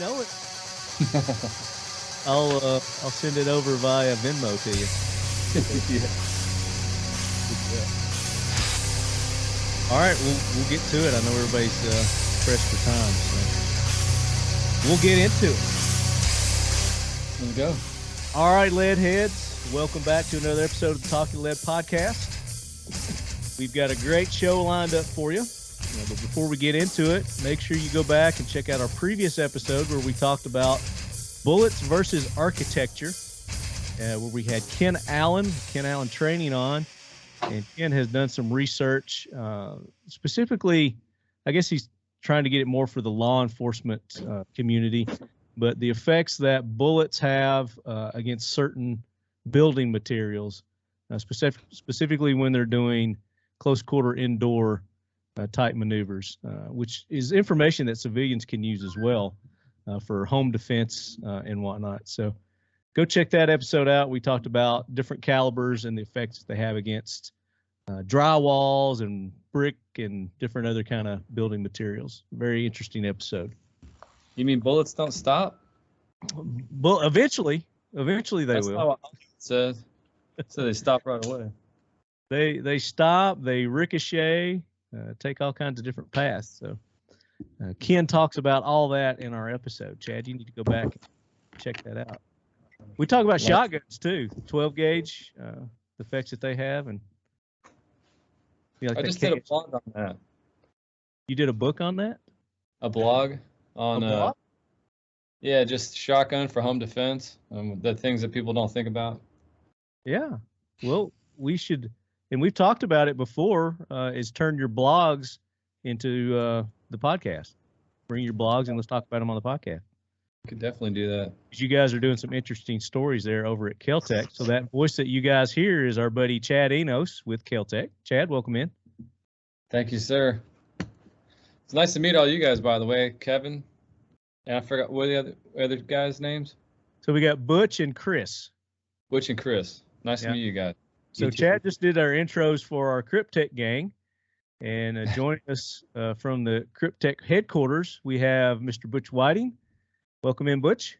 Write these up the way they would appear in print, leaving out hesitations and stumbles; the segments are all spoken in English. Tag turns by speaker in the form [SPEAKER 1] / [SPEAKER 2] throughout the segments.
[SPEAKER 1] know it. I'll send it over via Venmo to you.
[SPEAKER 2] Yeah.
[SPEAKER 1] All right, we'll get to it. I know everybody's pressed for time, so we'll get into it.
[SPEAKER 2] Let's go.
[SPEAKER 1] All right, lead heads, welcome back to another episode of the Talking Lead Podcast. We've got a great show lined up for you. But before we get into it, make sure you go back and check out our previous episode where we talked about bullets versus architecture, where we had Ken Allen Training on, and Ken has done some research, specifically, I guess he's trying to get it more for the law enforcement community, but the effects that bullets have against certain building materials, specifically when they're doing close quarter indoor type maneuvers, which is information that civilians can use as well for home defense and whatnot. So go check that episode out. We talked about different calibers and the effects they have against drywalls and brick and different other kind of building materials. Very interesting episode.
[SPEAKER 2] You mean bullets don't stop?
[SPEAKER 1] Well, eventually they
[SPEAKER 2] That's
[SPEAKER 1] will.
[SPEAKER 2] not what it says. So they stop right away.
[SPEAKER 1] They stop, they ricochet, take all kinds of different paths. So Ken talks about all that in our episode. Chad, you need to go back and check that out. We talk about shotguns too, 12 gauge, the effects that they have, and
[SPEAKER 2] I just did a blog on that.
[SPEAKER 1] You did a book on that?
[SPEAKER 2] A blog on yeah, just shotgun for home defense. The things that people don't think about. Yeah.
[SPEAKER 1] Well, we should, and we've talked about it before, is turn your blogs into the podcast. Bring your blogs and let's talk about them on the podcast.
[SPEAKER 2] Could definitely do that.
[SPEAKER 1] You guys are doing some interesting stories there over at KelTec. So that voice that you guys hear is our buddy Chad Enos with KelTec. Chad, welcome in.
[SPEAKER 2] Thank you, sir. It's nice to meet all you guys, by the way. Kevin, and I forgot what are the other guys' names.
[SPEAKER 1] So we got Butch and Chris.
[SPEAKER 2] Butch and Chris. Nice to meet you guys.
[SPEAKER 1] So Chad just did our intros for our Cryptek gang, and joining us from the Cryptek headquarters, we have Mr. Butch Whiting. Welcome in, Butch.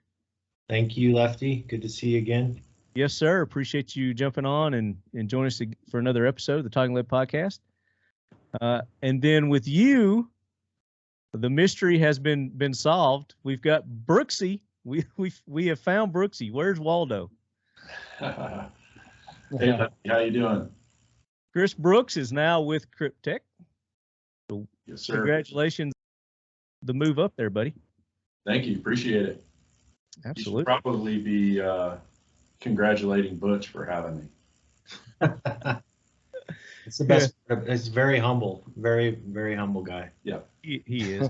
[SPEAKER 3] Thank you, Lefty. Good to see you again.
[SPEAKER 1] Yes, sir. Appreciate you jumping on and joining us for another episode of the Talking Lead Podcast. And then with you, the mystery has been solved. We've got Brooksy. We have found Brooksy. Where's Waldo?
[SPEAKER 4] Hey, Lefty, how you doing?
[SPEAKER 1] Chris Brooks is now with Cryptek. So
[SPEAKER 4] yes, sir.
[SPEAKER 1] Congratulations, the move up there, buddy.
[SPEAKER 4] Thank you. Appreciate it.
[SPEAKER 1] Absolutely.
[SPEAKER 4] You should probably be congratulating Butch for having me.
[SPEAKER 3] It's the best. Yeah. It's very humble. Very, very humble guy.
[SPEAKER 4] Yeah.
[SPEAKER 1] He is.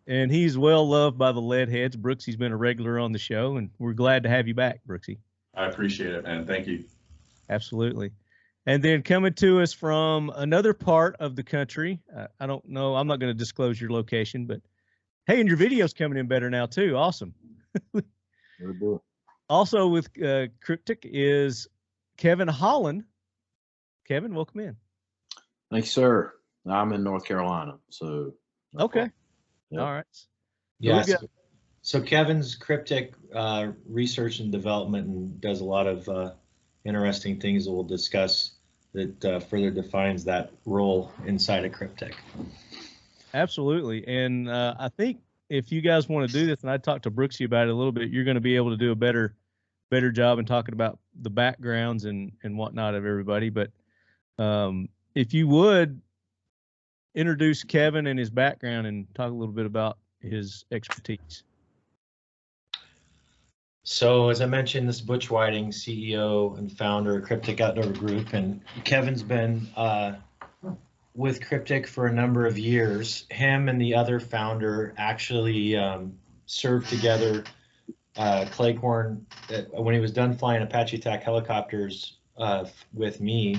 [SPEAKER 1] And he's well loved by the lead heads. Brooksy's been a regular on the show, and we're glad to have you back, Brooksy.
[SPEAKER 4] I appreciate it, man. Thank you.
[SPEAKER 1] Absolutely. And then coming to us from another part of the country, I don't know, I'm not going to disclose your location, but hey, and your video's coming in better now too. Awesome. Also with Cryptic is Kevin Holland. Kevin, welcome in.
[SPEAKER 5] Thanks, sir. I'm in North Carolina, so.
[SPEAKER 1] Okay.
[SPEAKER 5] Yep.
[SPEAKER 1] All right.
[SPEAKER 3] Yeah. So Kevin's Cryptic research and development and does a lot of interesting things that we'll discuss that further defines that role inside of Cryptek.
[SPEAKER 1] Absolutely. And I think if you guys want to do this, and I talked to Brooksy about it a little bit, you're going to be able to do a better job in talking about the backgrounds and whatnot of everybody. But if you would introduce Kevin and his background and talk a little bit about his expertise.
[SPEAKER 3] So as I mentioned, this is Butch Whiting, CEO and founder of Cryptic Outdoor Group, and Kevin's been with Cryptic for a number of years. Him and the other founder actually served together. Claycorn, when he was done flying Apache attack helicopters with me,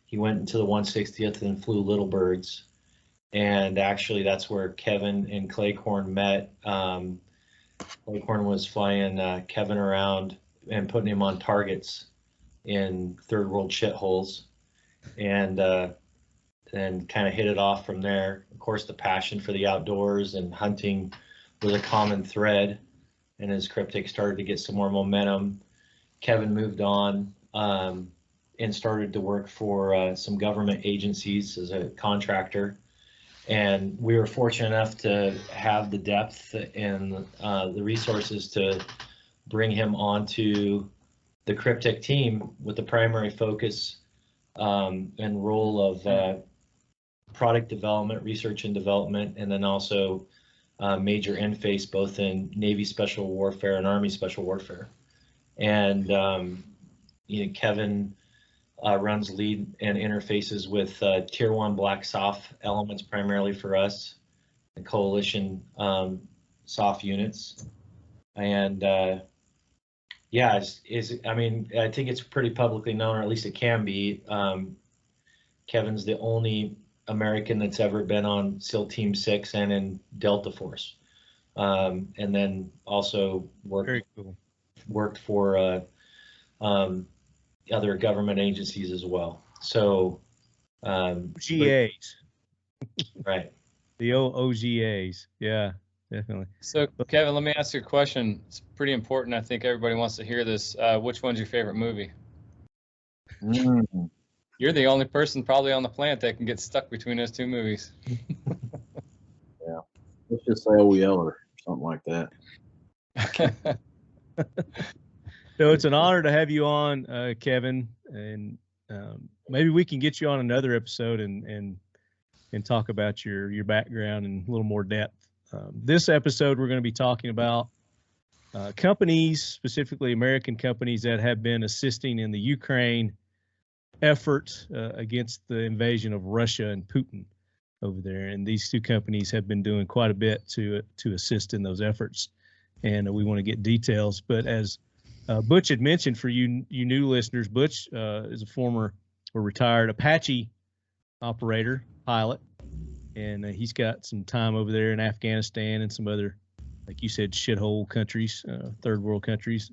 [SPEAKER 3] he went into the 160th and flew Little Birds. And actually, that's where Kevin and Claycorn met. Claycorn was flying Kevin around and putting him on targets in third world shitholes, and kind of hit it off from there. Of course, the passion for the outdoors and hunting was a common thread. and as Cryptic started to get some more momentum, Kevin moved on and started to work for some government agencies as a contractor. And we were fortunate enough to have the depth and the resources to bring him onto the Cryptic team with the primary focus and role of product development, research and development, and then also major interface both in Navy Special Warfare and Army Special Warfare. And Kevin runs lead and interfaces with Tier 1 Black SOF elements primarily for us, the coalition SOF units. And I think it's pretty publicly known, or at least it can be. Kevin's the only American that's ever been on SEAL Team 6 and in Delta Force. And then also worked for other government agencies as well. So
[SPEAKER 1] OGAs.
[SPEAKER 3] Right.
[SPEAKER 1] The OGAs. Yeah, definitely.
[SPEAKER 2] So Kevin, let me ask you a question. It's pretty important. I think everybody wants to hear this. Which one's your favorite movie? You're the only person probably on the planet that can get stuck between those two movies.
[SPEAKER 5] Yeah. Let's just say OEL or something like that.
[SPEAKER 1] So it's an honor to have you on, Kevin, and maybe we can get you on another episode and talk about your background in a little more depth. This episode, we're going to be talking about companies, specifically American companies that have been assisting in the Ukraine effort against the invasion of Russia and Putin over there. And these two companies have been doing quite a bit to assist in those efforts. And we want to get details. But as Butch had mentioned, for you new listeners, Butch is a former or retired Apache operator, pilot, and he's got some time over there in Afghanistan and some other, like you said, shithole countries, third world countries.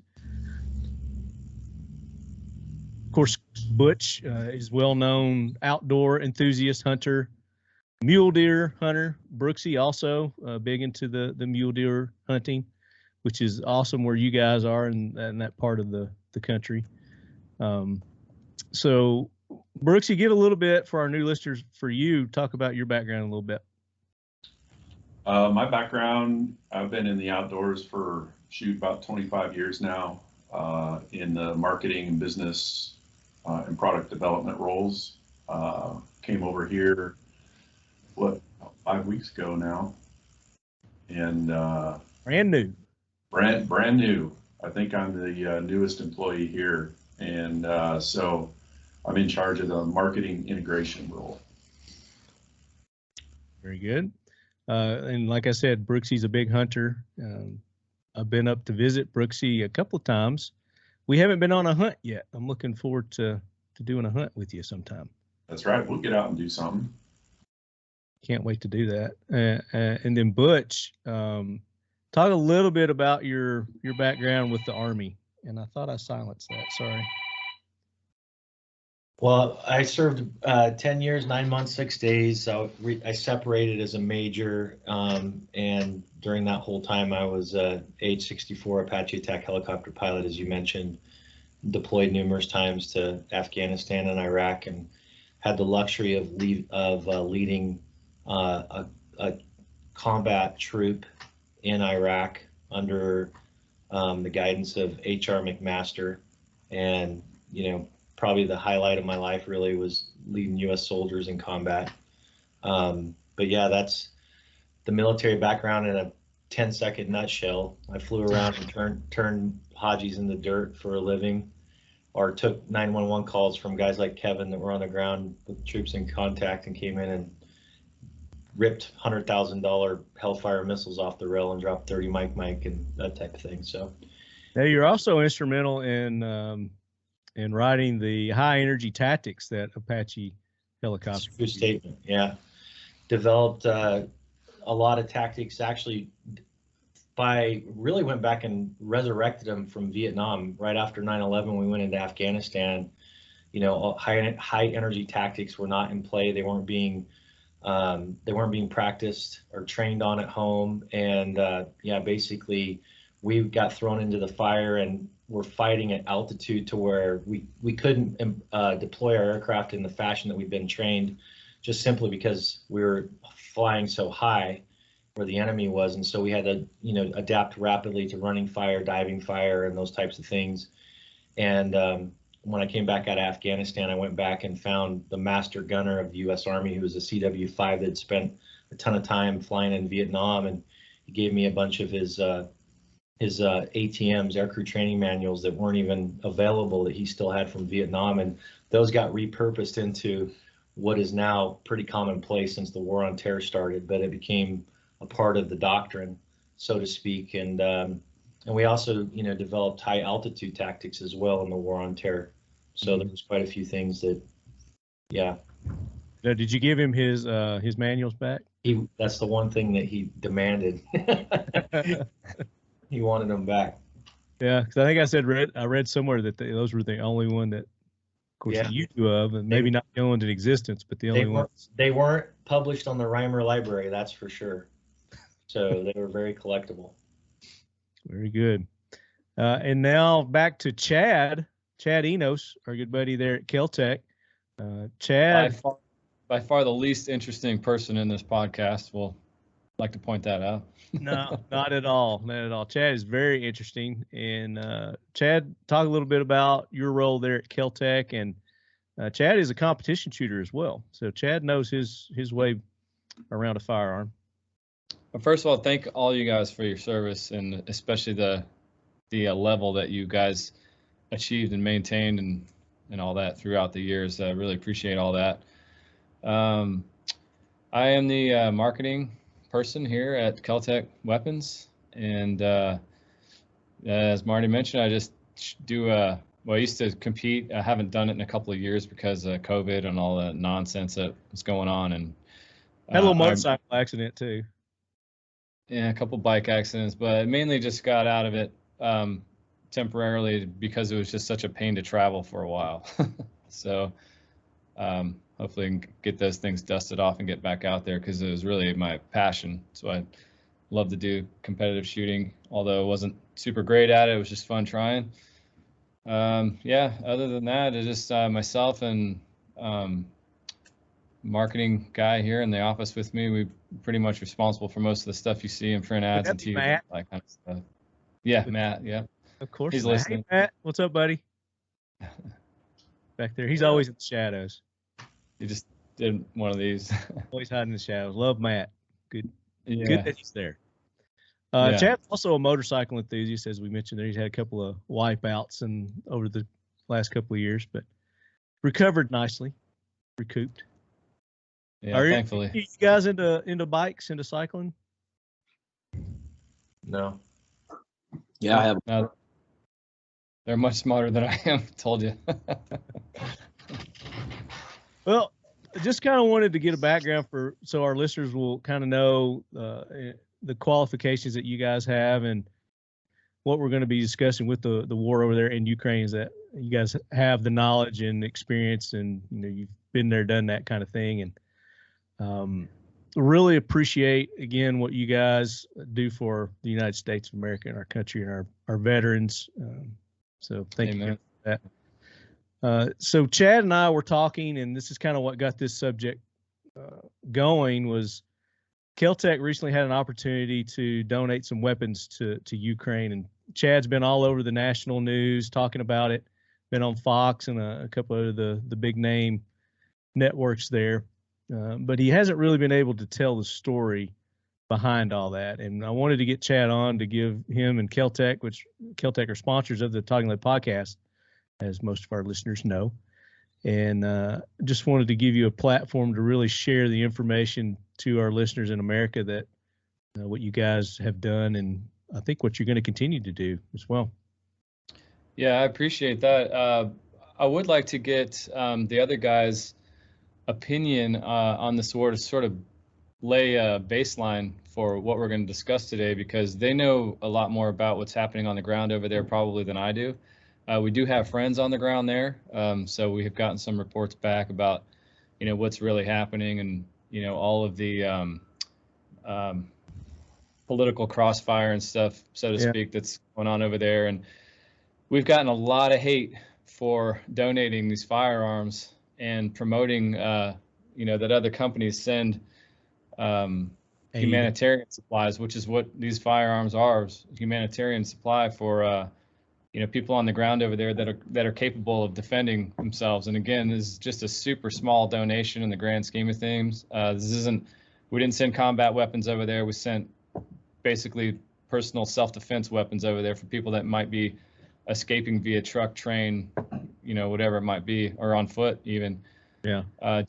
[SPEAKER 1] Of course, Butch is well-known outdoor enthusiast hunter, mule deer hunter. Brooksy also big into the mule deer hunting, which is awesome where you guys are in that part of the country. So, Brooksy, give a little bit for our new listeners, for you, talk about your background a little bit.
[SPEAKER 4] My background, I've been in the outdoors for about 25 years now in the marketing and business and product development roles. Came over here, 5 weeks ago now, and
[SPEAKER 1] brand new.
[SPEAKER 4] Brand new. I think I'm the newest employee here, and so I'm in charge of the marketing integration role.
[SPEAKER 1] Very good. And like I said, Brooksy's a big hunter. I've been up to visit Brooksy a couple of times. We haven't been on a hunt yet. I'm looking forward to doing a hunt with you sometime.
[SPEAKER 4] That's right. We'll get out and do something.
[SPEAKER 1] Can't wait to do that. And then Butch, talk a little bit about your background with the Army. And I thought I silenced that. Sorry.
[SPEAKER 3] Well, I served 10 years, 9 months, 6 days. So I separated as a major, and during that whole time, I was age 64 Apache attack helicopter pilot, as you mentioned, deployed numerous times to Afghanistan and Iraq, and had the luxury of leading a combat troop in Iraq under the guidance of H.R. McMaster. And, probably the highlight of my life really was leading U.S. soldiers in combat. But yeah, that's the military background in a 10-second nutshell. I flew around and turned Hajis in the dirt for a living, or took 911 calls from guys like Kevin that were on the ground with troops in contact and came in and ripped $100,000 Hellfire missiles off the rail and dropped 30 Mike and that type of thing. So
[SPEAKER 1] now you're also instrumental in writing the high energy tactics that Apache helicopter.
[SPEAKER 3] Good statement. Yeah. Developed a lot of tactics. Actually, really went back and resurrected them from Vietnam. Right after 9/11, we went into Afghanistan. High energy tactics were not in play. They weren't being practiced or trained on at home. And basically we got thrown into the fire and were fighting at altitude to where we couldn't deploy our aircraft in the fashion that we've been trained, just simply because we were flying so high where the enemy was. And so we had to, adapt rapidly to running fire, diving fire, and those types of things. And when I came back out of Afghanistan, I went back and found the master gunner of the U.S. Army, who was a CW-5 that had spent a ton of time flying in Vietnam, and he gave me a bunch of his ATMs, aircrew training manuals, that weren't even available, that he still had from Vietnam, and those got repurposed into what is now pretty commonplace since the war on terror started, but it became a part of the doctrine, so to speak. And we also, developed high altitude tactics as well in the war on terror. So there was quite a few things that, yeah.
[SPEAKER 1] Now, did you give him his manuals back?
[SPEAKER 3] That's the one thing that he demanded. He wanted them back.
[SPEAKER 1] Yeah, because I think I read somewhere that those were the only one that, of course, that you knew of, and maybe not the only ones in existence, but the only ones.
[SPEAKER 3] They weren't published on the Reimer library, that's for sure. So they were very collectible.
[SPEAKER 1] Very good. And now back to Chad Enos, our good buddy there at KelTec. Chad,
[SPEAKER 2] by far the least interesting person in this podcast. We'll like to point that out.
[SPEAKER 1] No, not at all. Not at all. Chad is very interesting. And Chad, talk a little bit about your role there at KelTec. And Chad is a competition shooter as well. So Chad knows his way around a firearm.
[SPEAKER 2] Well, first of all, thank all you guys for your service, and especially the level that you guys achieved and maintained and all that throughout the years. I really appreciate all that. I am the marketing person here at KelTec Weapons, and as Marty mentioned, I just do I used to compete. I haven't done it in a couple of years because of COVID and all the nonsense that was going on, and
[SPEAKER 1] had a little motorcycle accident too.
[SPEAKER 2] Yeah, a couple bike accidents, but mainly just got out of it temporarily because it was just such a pain to travel for a while. So hopefully I can get those things dusted off and get back out there, because it was really my passion. So I love to do competitive shooting, although I wasn't super great at it. It was just fun trying. Yeah, other than that, it's just myself and marketing guy here in the office with me. We pretty much responsible for most of the stuff you see in print ads and TV,
[SPEAKER 1] Matt.
[SPEAKER 2] that kind of stuff. Yeah, Matt. Yeah,
[SPEAKER 1] of course.
[SPEAKER 2] He's listening.
[SPEAKER 1] Hey, Matt, what's up, buddy? Back there, he's always in the shadows.
[SPEAKER 2] He just did one of these.
[SPEAKER 1] Always hiding in the shadows. Love Matt. Good.
[SPEAKER 2] Yeah.
[SPEAKER 1] Good that he's there. Chad's also a motorcycle enthusiast, as we mentioned there. He's had a couple of wipeouts and over the last couple of years, but recovered nicely, recouped.
[SPEAKER 2] Yeah, thankfully.
[SPEAKER 1] You guys into bikes, into cycling?
[SPEAKER 3] No.
[SPEAKER 5] Yeah, I have.
[SPEAKER 2] No, they're much smarter than I am. Told you.
[SPEAKER 1] Well, I just kind of wanted to get a background so our listeners will kind of know the qualifications that you guys have and what we're going to be discussing with the war over there in Ukraine, is that you guys have the knowledge and experience, and you've been there, done that kind of thing, and really appreciate again what you guys do for the United States of America and our country and our veterans. So thank you for that. So Chad and I were talking, and this is kind of what got this subject going, was KelTec recently had an opportunity to donate some weapons to Ukraine, and Chad's been all over the national news talking about it, been on Fox and a couple of the big name networks there, but he hasn't really been able to tell the story behind all that. And I wanted to get Chad on to give him and KelTec, which KelTec are sponsors of the Talking Lead podcast, as most of our listeners know, and just wanted to give you a platform to really share the information to our listeners in America that what you guys have done, and I think what you're going to continue to do as well.
[SPEAKER 2] Yeah, I appreciate that. I would like to get the other guys' opinion on this war to sort of lay a baseline for what we're going to discuss today, because they know a lot more about what's happening on the ground over there probably than I do. We do have friends on the ground there, so we have gotten some reports back about, what's really happening, and all of the political crossfire and stuff, so to
[SPEAKER 1] Yeah.
[SPEAKER 2] speak, that's going on over there. And we've gotten a lot of hate for donating these firearms and promoting, that other companies send humanitarian supplies, which is what these firearms are, humanitarian supply for people on the ground over there that are capable of defending themselves. And again, this is just a super small donation in the grand scheme of things. We didn't send combat weapons over there. We sent basically personal self-defense weapons over there for people that might be escaping via truck, train, whatever it might be, or on foot even.
[SPEAKER 1] Yeah.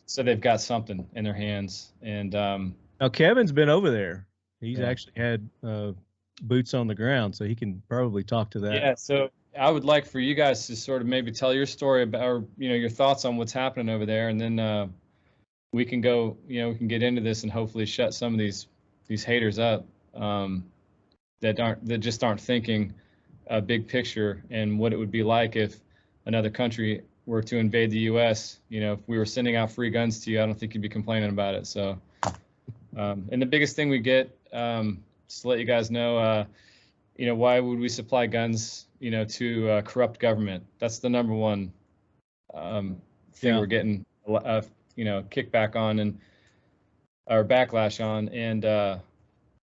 [SPEAKER 2] So they've got something in their hands. And
[SPEAKER 1] now Kevin's been over there. He's
[SPEAKER 2] Yeah.
[SPEAKER 1] actually had boots on the ground, so he can probably talk to that.
[SPEAKER 2] Yeah, so I would like for you guys to sort of maybe tell your story about, or your thoughts on what's happening over there, and then we can go, we can get into this and hopefully shut some of these haters up that just aren't thinking a big picture and what it would be like if another country were to invade the U.S. If we were sending out free guns to you, I don't think you'd be complaining about it. So, and the biggest thing we get, just to let you guys know, why would we supply guns, to a corrupt government? That's the number one thing we're getting, kickback on or backlash on. And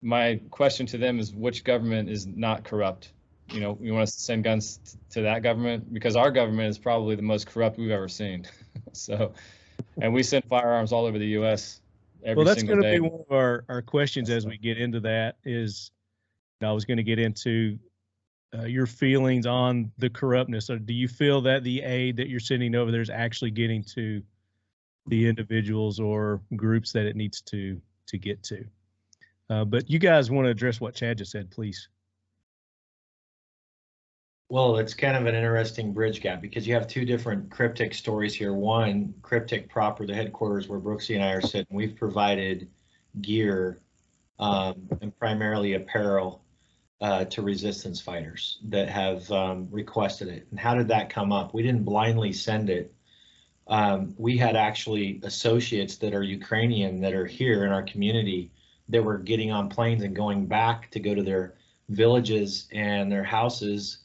[SPEAKER 2] my question to them is, which government is not corrupt? You want us to send guns to that government? Because our government is probably the most corrupt we've ever seen. So, and we send firearms all over the U.S. every
[SPEAKER 1] Well, that's
[SPEAKER 2] single
[SPEAKER 1] going to
[SPEAKER 2] day.
[SPEAKER 1] be one of our questions as we get into that. I was going to get into your feelings on the corruptness. Or do you feel that the aid that you're sending over there is actually getting to the individuals or groups that it needs to get to? But you guys want to address what Chad just said, please.
[SPEAKER 3] Well, it's kind of an interesting bridge gap because you have two different Cryptic stories here. One, Cryptic proper, the headquarters where Brooksy and I are sitting, we've provided gear and primarily apparel to resistance fighters that have requested it. And how did that come up? We didn't blindly send it. We had actually associates that are Ukrainian that are here in our community that were getting on planes and going back to go to their villages and their houses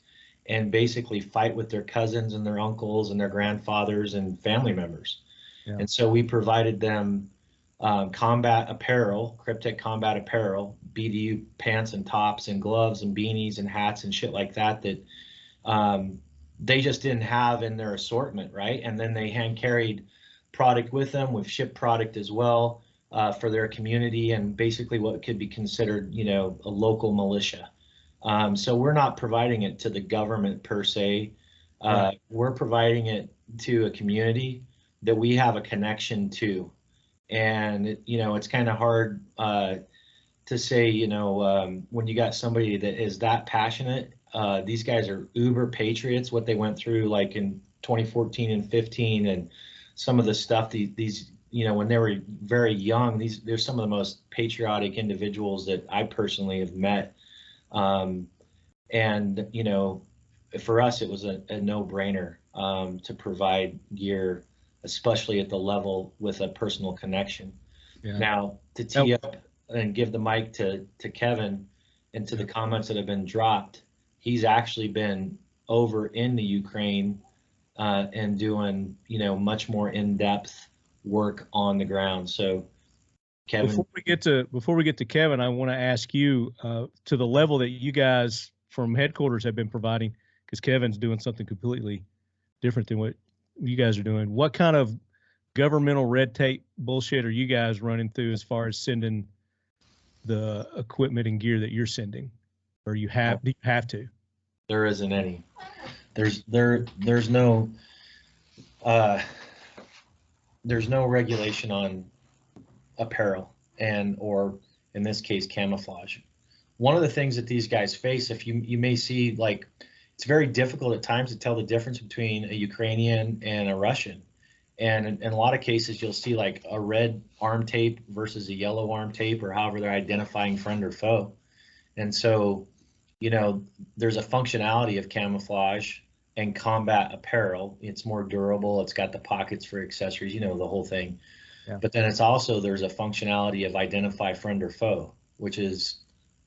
[SPEAKER 3] and basically fight with their cousins and their uncles and their grandfathers and family members. Yeah. And so we provided them combat apparel, Kryptek combat apparel, BDU pants and tops and gloves and beanies and hats and shit like that they just didn't have in their assortment, right? And then they hand carried product with them. We've shipped product as well for their community and basically what could be considered, a local militia. So we're not providing it to the government per se. Right. We're providing it to a community that we have a connection to. And, it's kind of hard to say, when you got somebody that is that passionate. These guys are uber patriots, what they went through like in 2014 and 15 and some of the stuff these when they were very young, they're some of the most patriotic individuals that I personally have met. And, for us, it was a no-brainer to provide gear, especially at the level with a personal connection. Yeah. Now, to tee up and give the mic to Kevin and to the comments that have been dropped, he's actually been over in the Ukraine and doing, much more in-depth work on the ground. So, Kevin.
[SPEAKER 1] Before we get to Kevin, I want to ask you to the level that you guys from headquarters have been providing, because Kevin's doing something completely different than what you guys are doing. What kind of governmental red tape bullshit are you guys running through as far as sending the equipment and gear that you're sending, or do you have to?
[SPEAKER 3] There isn't any. There's no regulation on apparel or in this case camouflage. One of the things that these guys face, if you may see, like, it's very difficult at times to tell the difference between a Ukrainian and a Russian. And in a lot of cases, you'll see like a red arm tape versus a yellow arm tape, or however they're identifying friend or foe. And so, there's a functionality of camouflage and combat apparel. It's more durable. It's got the pockets for accessories, the whole thing. Yeah. But then there's a functionality of identify friend or foe, which is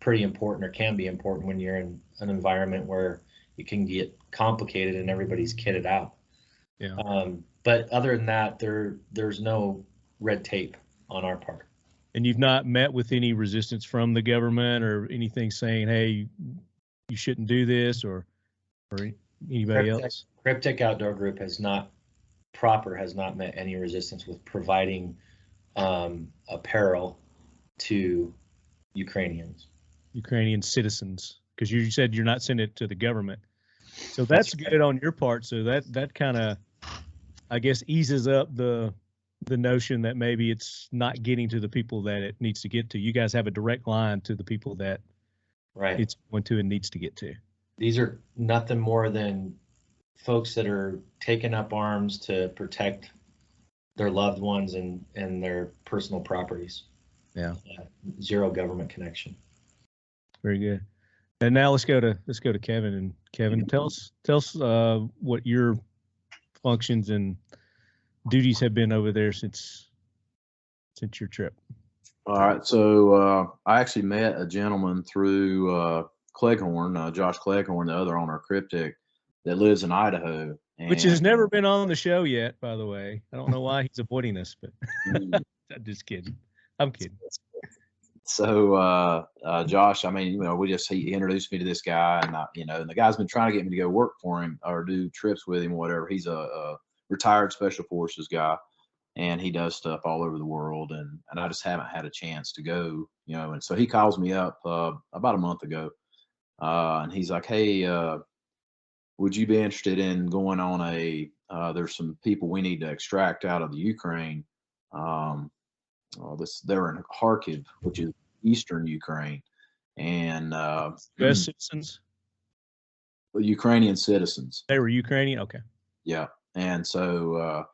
[SPEAKER 3] pretty important, or can be important, when you're in an environment where it can get complicated and everybody's kitted out.
[SPEAKER 1] Yeah.
[SPEAKER 3] But other than that, there's no red tape on our part.
[SPEAKER 1] And you've not met with any resistance from the government or anything saying, hey, you shouldn't do this, or anybody else?
[SPEAKER 3] Cryptic Outdoor Group has not met any resistance with providing apparel to
[SPEAKER 1] Ukrainian citizens, because you said you're not sending it to the government. So that's good on your part. So that kind of, I guess, eases up the notion that maybe it's not getting to the people that it needs to get to. You guys have a direct line to the people that it's going to and needs to get to.
[SPEAKER 3] These are nothing more than folks that are taking up arms to protect their loved ones and their personal properties.
[SPEAKER 1] Yeah.
[SPEAKER 3] Zero government connection.
[SPEAKER 1] Very good. And now let's go to Kevin. And Kevin, tell us what your functions and duties have been over there since your trip.
[SPEAKER 5] All right. So I actually met a gentleman through Cleghorn, Josh Cleghorn, the other owner of Cryptek, that lives in Idaho.
[SPEAKER 1] Which has never been on the show yet, by the way. I don't know why he's avoiding us, but I'm just kidding. I'm kidding.
[SPEAKER 5] So Josh, I mean, he introduced me to this guy, and and the guy's been trying to get me to go work for him or do trips with him, whatever. He's a retired special forces guy, and he does stuff all over the world, and I just haven't had a chance to go, and so he calls me up about a month ago, and he's like, hey, would you be interested in going on there's some people we need to extract out of the Ukraine. They're in Kharkiv, which is eastern Ukraine, and
[SPEAKER 1] U.S. citizens,
[SPEAKER 5] Ukrainian citizens.
[SPEAKER 1] They were Ukrainian, okay.
[SPEAKER 5] Yeah, and so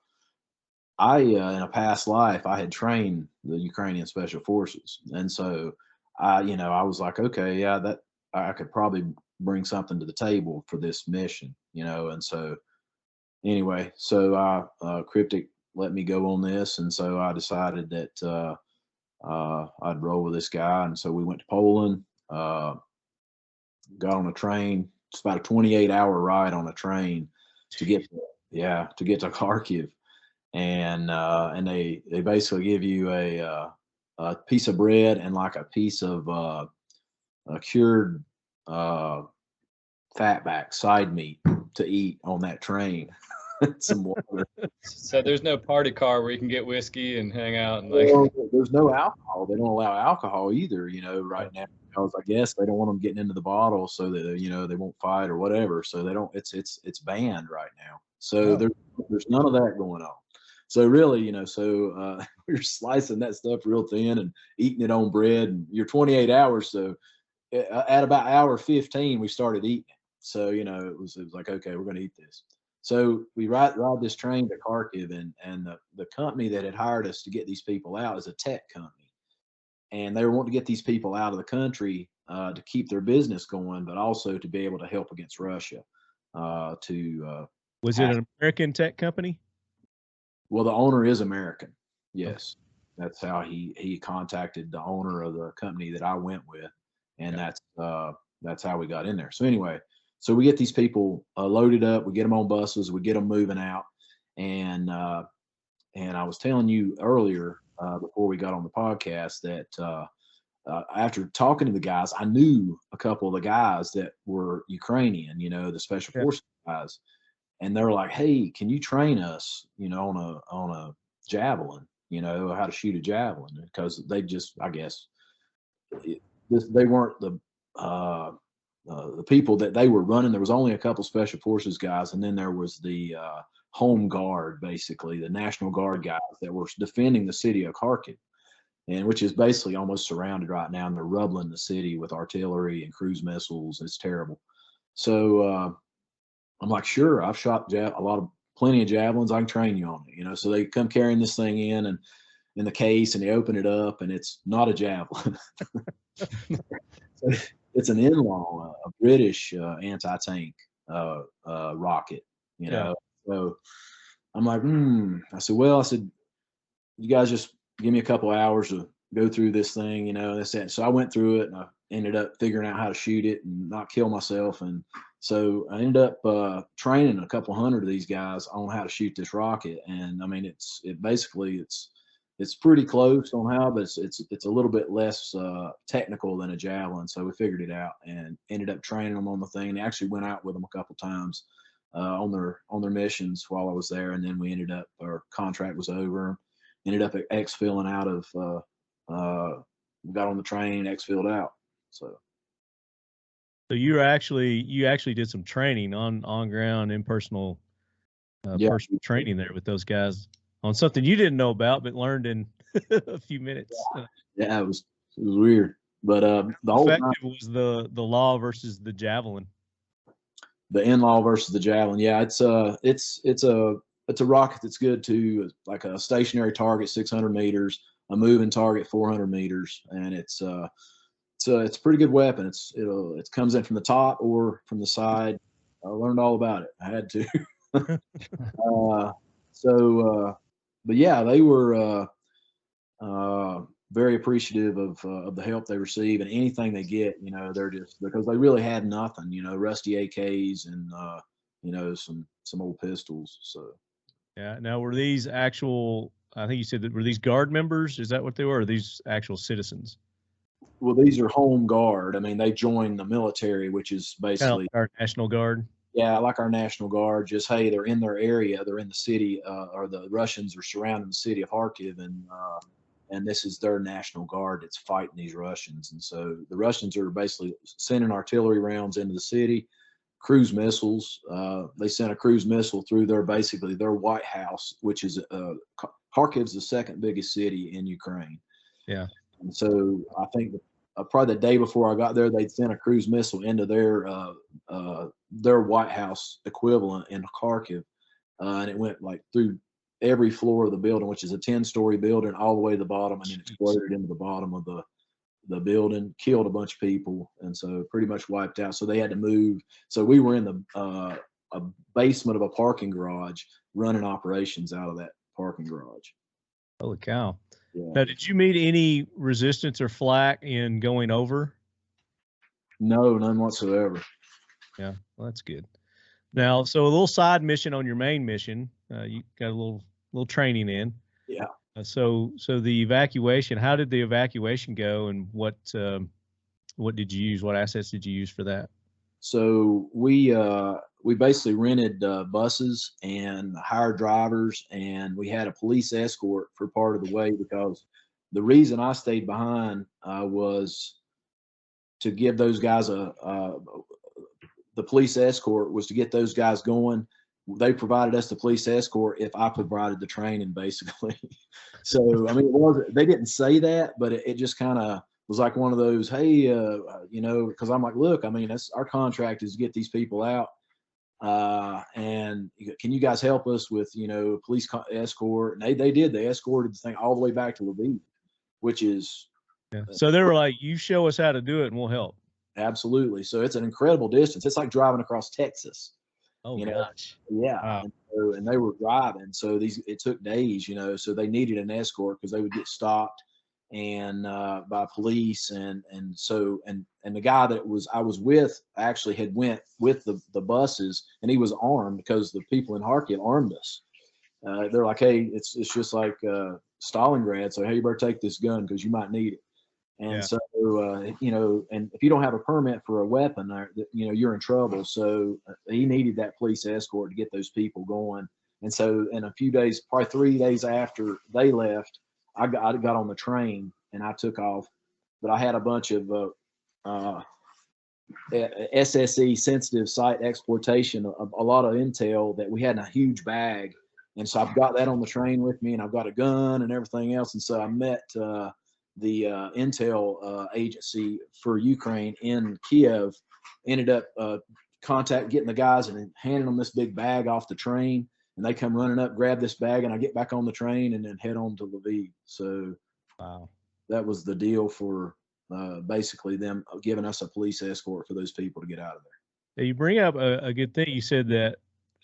[SPEAKER 5] I, in a past life, I had trained the Ukrainian Special Forces, and so I was like, okay, yeah, that I could probably bring something to the table for this mission, and so anyway, so Cryptic let me go on this, and so I decided that I'd roll with this guy, and so we went to Poland, got on a train. It's about a 28-hour ride on a train to get to Kharkiv, and they basically give you a piece of bread and like a piece of cured fatback side meat to eat on that train. Some water.
[SPEAKER 2] So there's no party car where you can get whiskey and hang out and
[SPEAKER 5] there's no alcohol. They don't allow alcohol either, right now, because I guess they don't want them getting into the bottle so that they won't fight or whatever. So they don't. It's banned right now. So there's none of that going on. So really, we're slicing that stuff real thin and eating it on bread. And you're 28 hours. So at about hour 15, we started eating it. So it was like, okay, we're going to eat this. So we ride this train to Kharkiv, and the company that had hired us to get these people out is a tech company, and they were wanting to get these people out of the country to keep their business going, but also to be able to help against Russia.
[SPEAKER 1] Was it an American tech company?
[SPEAKER 5] Well, the owner is American. Yes, that's how he contacted the owner of the company that I went with, and that's how we got in there. So anyway. So we get these people loaded up, we get them on buses, we get them moving out, and I was telling you earlier before we got on the podcast that after talking to the guys, I knew a couple of the guys that were Ukrainian, the special forces guys, and they're like, "Hey, can you train us, on a javelin, how to shoot a javelin?" Because they just, I guess, they weren't the people that they were running. There was only a couple special forces guys, and then there was the home guard, basically the National Guard guys that were defending the city of Kharkiv, and which is basically almost surrounded right now, and they're rubbling the city with artillery and cruise missiles. It's terrible. So I'm like, sure, I've shot plenty of javelins. I can train you on it, So they come carrying this thing in the case, and they open it up, and it's not a javelin. It's an Inlaw, a British anti-tank rocket, So I'm like, I said, you guys just give me a couple hours to go through this thing, this, that. So I went through it, and I ended up figuring out how to shoot it and not kill myself. And so I ended up training a couple hundred of these guys on how to shoot this rocket. And I mean, it's pretty close on how, but it's a little bit less technical than a javelin. So we figured it out and ended up training them on the thing. They actually went out with them a couple times on their missions while I was there. And then we ended up, our contract was over, ended up exfilling out of, we got on the train, exfilled out. So
[SPEAKER 1] you actually did some training on ground, impersonal personal training there with those guys on something you didn't know about, but learned in a few minutes.
[SPEAKER 5] Yeah, it was weird. But the whole time
[SPEAKER 1] was the law versus the javelin.
[SPEAKER 5] The in-law versus the javelin. Yeah, it's a rocket that's good to like a stationary target 600 meters, a moving target 400 meters, and it's a pretty good weapon. It comes in from the top or from the side. I learned all about it. I had to. But yeah, they were very appreciative of the help they receive and anything they get. You know, they're just, because they really had nothing. You know, rusty AKs and you know, some old pistols. So
[SPEAKER 1] yeah. Now, were these actual? I think you said that were these guard members? Is that what they were? Or are these actual citizens?
[SPEAKER 5] Well, these are home guard. I mean, they joined the military, which is basically
[SPEAKER 1] kind of like our National Guard.
[SPEAKER 5] Yeah, like our National Guard. Just, hey, they're in their area, they're in the city, or the Russians are surrounding the city of Kharkiv, and this is their National Guard that's fighting these Russians. And so the Russians are basically sending artillery rounds into the city, cruise missiles. They sent a cruise missile through their White House, which is Kharkiv's the second biggest city in Ukraine.
[SPEAKER 1] Yeah.
[SPEAKER 5] And so I think probably the day before I got there, they'd sent a cruise missile into their White House equivalent in Kharkiv, and it went like through every floor of the building, which is a 10-story building, all the way to the bottom, and then exploded into the bottom of the building, killed a bunch of people, and so pretty much wiped out. So they had to move. So we were in the a basement of a parking garage, running operations out of that parking garage.
[SPEAKER 1] Holy cow!
[SPEAKER 5] Yeah.
[SPEAKER 1] Now, did you meet any resistance or flack in going over?
[SPEAKER 5] No, none whatsoever.
[SPEAKER 1] Yeah, well, that's good. Now, so a little side mission on your main mission. You got a little training in.
[SPEAKER 5] Yeah.
[SPEAKER 1] So the evacuation. How did the evacuation go, and what did you use? What assets did you use for that?
[SPEAKER 5] So we basically rented buses and hired drivers, and we had a police escort for part of the way, because the reason I stayed behind was to give those guys the police escort was to get those guys going. They provided us the police escort if I provided the training, basically. So, I mean, they didn't say that, but it just kind of was like one of those, hey, you know, because I'm like, look, I mean, that's our contract is to get these people out. And can you guys help us with, you know, police escort? And they did. They escorted the thing all the way back to Lviv, which is.
[SPEAKER 1] Yeah. So they were like, you show us how to do it and we'll help.
[SPEAKER 5] Absolutely. So it's an incredible distance. It's like driving across Texas.
[SPEAKER 1] Oh,
[SPEAKER 5] you know?
[SPEAKER 1] gosh.
[SPEAKER 5] Yeah.
[SPEAKER 1] Wow.
[SPEAKER 5] And they were driving. So it took days, you know, so they needed an escort because they would get stopped and by police. And the guy that I was with actually had went with the buses, and he was armed because the people in Kharkiv armed us. They're like, hey, it's just like Stalingrad. So, hey, you better take this gun because you might need it. And
[SPEAKER 1] yeah.
[SPEAKER 5] So, you know, and if you don't have a permit for a weapon, you know, you're in trouble. So he needed that police escort to get those people going. And so in a few days, probably 3 days after they left, I got on the train and I took off. But I had a bunch of SSE, sensitive site exploitation, a lot of intel that we had in a huge bag. And so I've got that on the train with me, and I've got a gun and everything else. And so I met the intel agency for Ukraine in Kiev, ended up getting the guys and handing them this big bag off the train, and they come running up, grab this bag, and I get back on the train and then head on to Lviv. So
[SPEAKER 1] wow,
[SPEAKER 5] that was the deal for basically them giving us a police escort for those people to get out of there.
[SPEAKER 1] Yeah, you bring up a good thing. You said that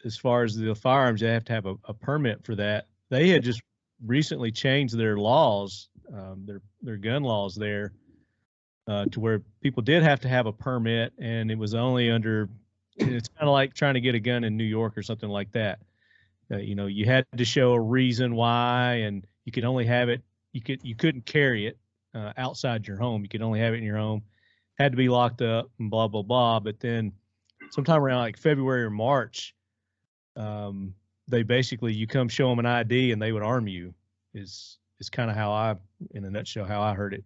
[SPEAKER 1] as far as the firearms, you have to have a permit for that. They had just recently changed their laws, their gun laws there, to where people did have to have a permit, and it was only under. It's kind of like trying to get a gun in New York or something like that. You had to show a reason why, and you could only have it. You couldn't carry it outside your home. You could only have it in your home. Had to be locked up and blah blah blah. But then, sometime around like February or March, they basically you come show them an ID and they would arm you. Is kind of how I, in a nutshell, how I heard it.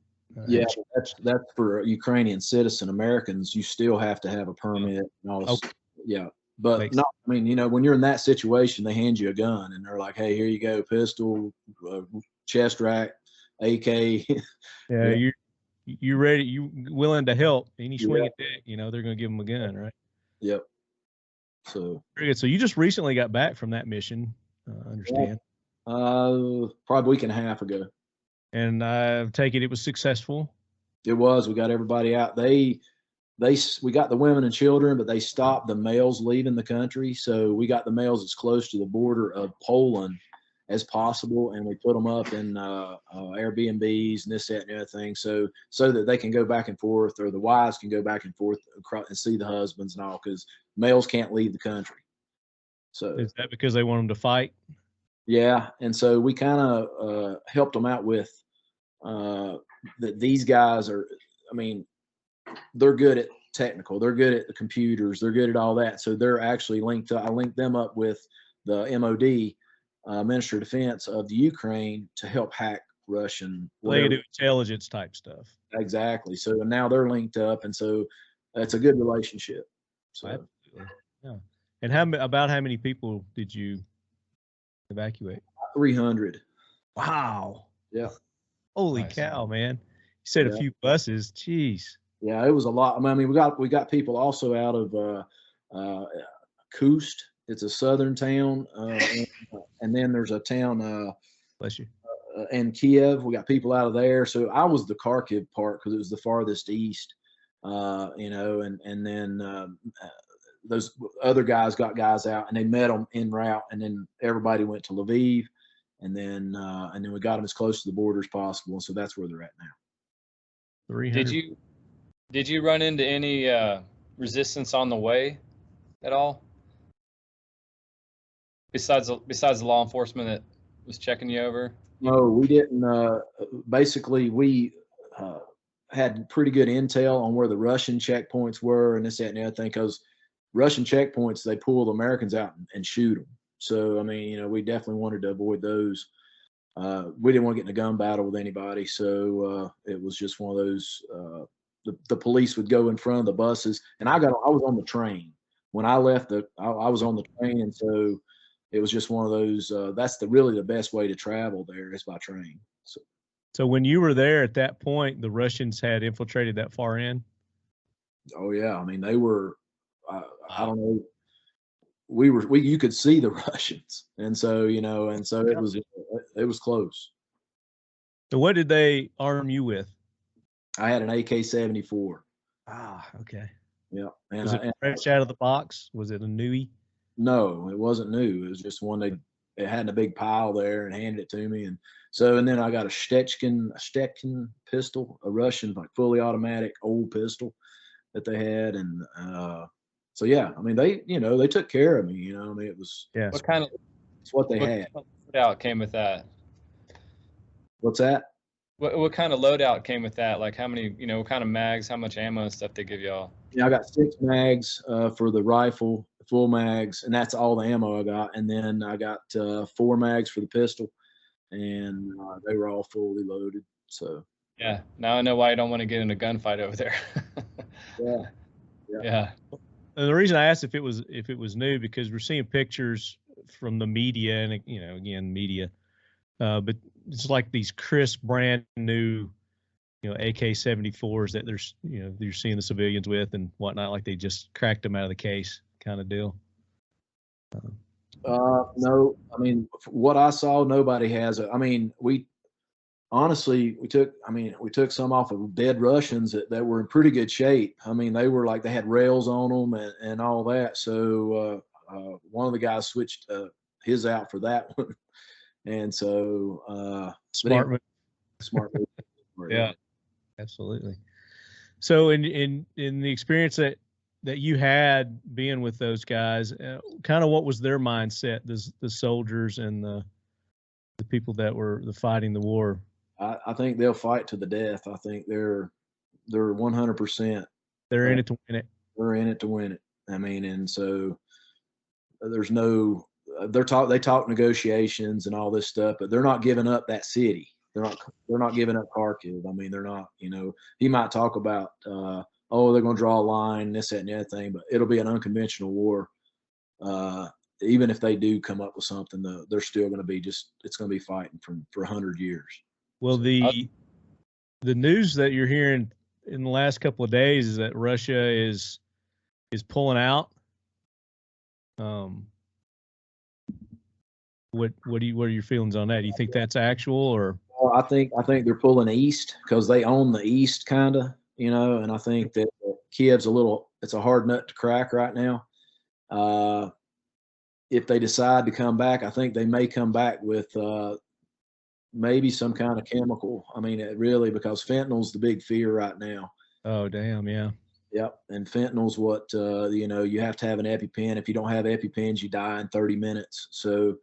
[SPEAKER 5] Yeah, that's for Ukrainian citizen Americans. You still have to have a permit. And all this.
[SPEAKER 1] Okay.
[SPEAKER 5] Yeah, but no, I mean, when you're in that situation, they hand you a gun and they're like, "Hey, here you go, pistol, chest rack, AK."
[SPEAKER 1] Yeah, you ready? You willing to help? Any swing at that, they're going to give them a gun, right?
[SPEAKER 5] Yep. So
[SPEAKER 1] very good. So you just recently got back from that mission, I understand?
[SPEAKER 5] Probably a week and a half ago.
[SPEAKER 1] And I take it was successful.
[SPEAKER 5] It was. We got everybody out. We got the women and children, but they stopped the males leaving the country. So we got the males as close to the border of Poland as possible, and we put them up in Airbnbs and this, that, and the other thing, so that they can go back and forth, or the wives can go back and forth and see the husbands and all, because males can't leave the country. So
[SPEAKER 1] is that because they want them to fight?
[SPEAKER 5] Yeah, and so we kind of helped them out with that. These guys are, they're good at technical. They're good at the computers. They're good at all that. So they're actually linked up. I linked them up with the MOD, Ministry of Defense of the Ukraine, to help hack Russian.
[SPEAKER 1] They do intelligence type stuff.
[SPEAKER 5] Exactly. So now they're linked up, and so it's a good relationship. So,
[SPEAKER 1] absolutely. Yeah. And about how many people did you evacuate?
[SPEAKER 5] 300.
[SPEAKER 1] Wow.
[SPEAKER 5] Yeah.
[SPEAKER 1] Holy cow, man. You said a few buses. Jeez.
[SPEAKER 5] Yeah, it was a lot. We got people also out of Kust. It's a southern town, and then there's a town
[SPEAKER 1] bless you,
[SPEAKER 5] in Kiev. We got people out of there. So I was the Kharkiv part because it was the farthest east, and then those other guys got guys out, and they met them en route, and then everybody went to Lviv, and then we got them as close to the border as possible, and so that's where they're at now.
[SPEAKER 1] 300.
[SPEAKER 2] Did you run into any resistance on the way at all? Besides the law enforcement that was checking you over?
[SPEAKER 5] No, we didn't. Basically, we had pretty good intel on where the Russian checkpoints were and this, that, and the other thing, because Russian checkpoints, they pull the Americans out and shoot them. So, we definitely wanted to avoid those. We didn't want to get in a gun battle with anybody. So it was just one of those, the police would go in front of the buses, and I was on the train. When I left, I was on the train, and so it was just one of those, that's really the best way to travel there is by train.
[SPEAKER 1] So when you were there at that point, the Russians had infiltrated that far in?
[SPEAKER 5] Oh yeah. They were, I don't know. You could see the Russians. And so, it was close.
[SPEAKER 1] So what did they arm you with?
[SPEAKER 5] I had an AK-74.
[SPEAKER 1] Ah, okay.
[SPEAKER 5] Yeah. And
[SPEAKER 1] was it fresh out of the box? Was it a newie?
[SPEAKER 5] No, it wasn't new. It was just one it had in a big pile there and handed it to me. And then I got a Stetkin pistol, a Russian, like fully automatic old pistol that they had. And so, yeah, they took care of me, it was,
[SPEAKER 2] what kind of,
[SPEAKER 5] it's what they had.
[SPEAKER 2] What loadout came with that?
[SPEAKER 5] What's that?
[SPEAKER 2] What kind of loadout came with that? Like how many, what kind of mags, how much ammo and stuff they give y'all?
[SPEAKER 5] Yeah, I got 6 mags for the rifle, full mags, and that's all the ammo I got. And then I got 4 mags for the pistol, and they were all fully loaded. So
[SPEAKER 2] yeah, now I know why you don't want to get in a gunfight over there. Yeah.
[SPEAKER 1] And the reason I asked if it was new, because we're seeing pictures from the media, and again, media, but it's like these crisp, brand new, AK-74s that you're seeing the civilians with and whatnot, like they just cracked them out of the case, kind of deal.
[SPEAKER 5] No, what I saw, nobody has it. We took some off of dead Russians that were in pretty good shape. They were like, they had rails on them and all that. So one of the guys switched his out for that one. And so
[SPEAKER 1] smart.
[SPEAKER 5] Smart.
[SPEAKER 1] Yeah, absolutely. So in the experience that you had being with those guys, kind of what was their mindset, the soldiers and the people that were fighting the war?
[SPEAKER 5] I think they'll fight to the death. I think they're 100%.
[SPEAKER 1] They're in it to win it.
[SPEAKER 5] They're in it to win it. I mean, and so there's no they talk negotiations and all this stuff, but they're not giving up that city. They're not giving up Kharkiv. I mean, they're not. You know, he might talk about they're going to draw a line, this, that, and the other thing, but it'll be an unconventional war. Even if they do come up with something, they're still going to be it's going to be fighting for 100 years.
[SPEAKER 1] Well, the news that you're hearing in the last couple of days is that Russia is pulling out. What are your feelings on that? Do you think that's actual, or?
[SPEAKER 5] Well, I think they're pulling east because they own the east, kind of, you know. And I think that Kiev's it's a hard nut to crack right now. If they decide to come back, I think they may come back with maybe some kind of chemical. I mean, really, because fentanyl's the big fear right now.
[SPEAKER 1] Oh, damn, yeah.
[SPEAKER 5] Yep, and fentanyl's what you have to have an EpiPen. If you don't have EpiPens, you die in 30 minutes. So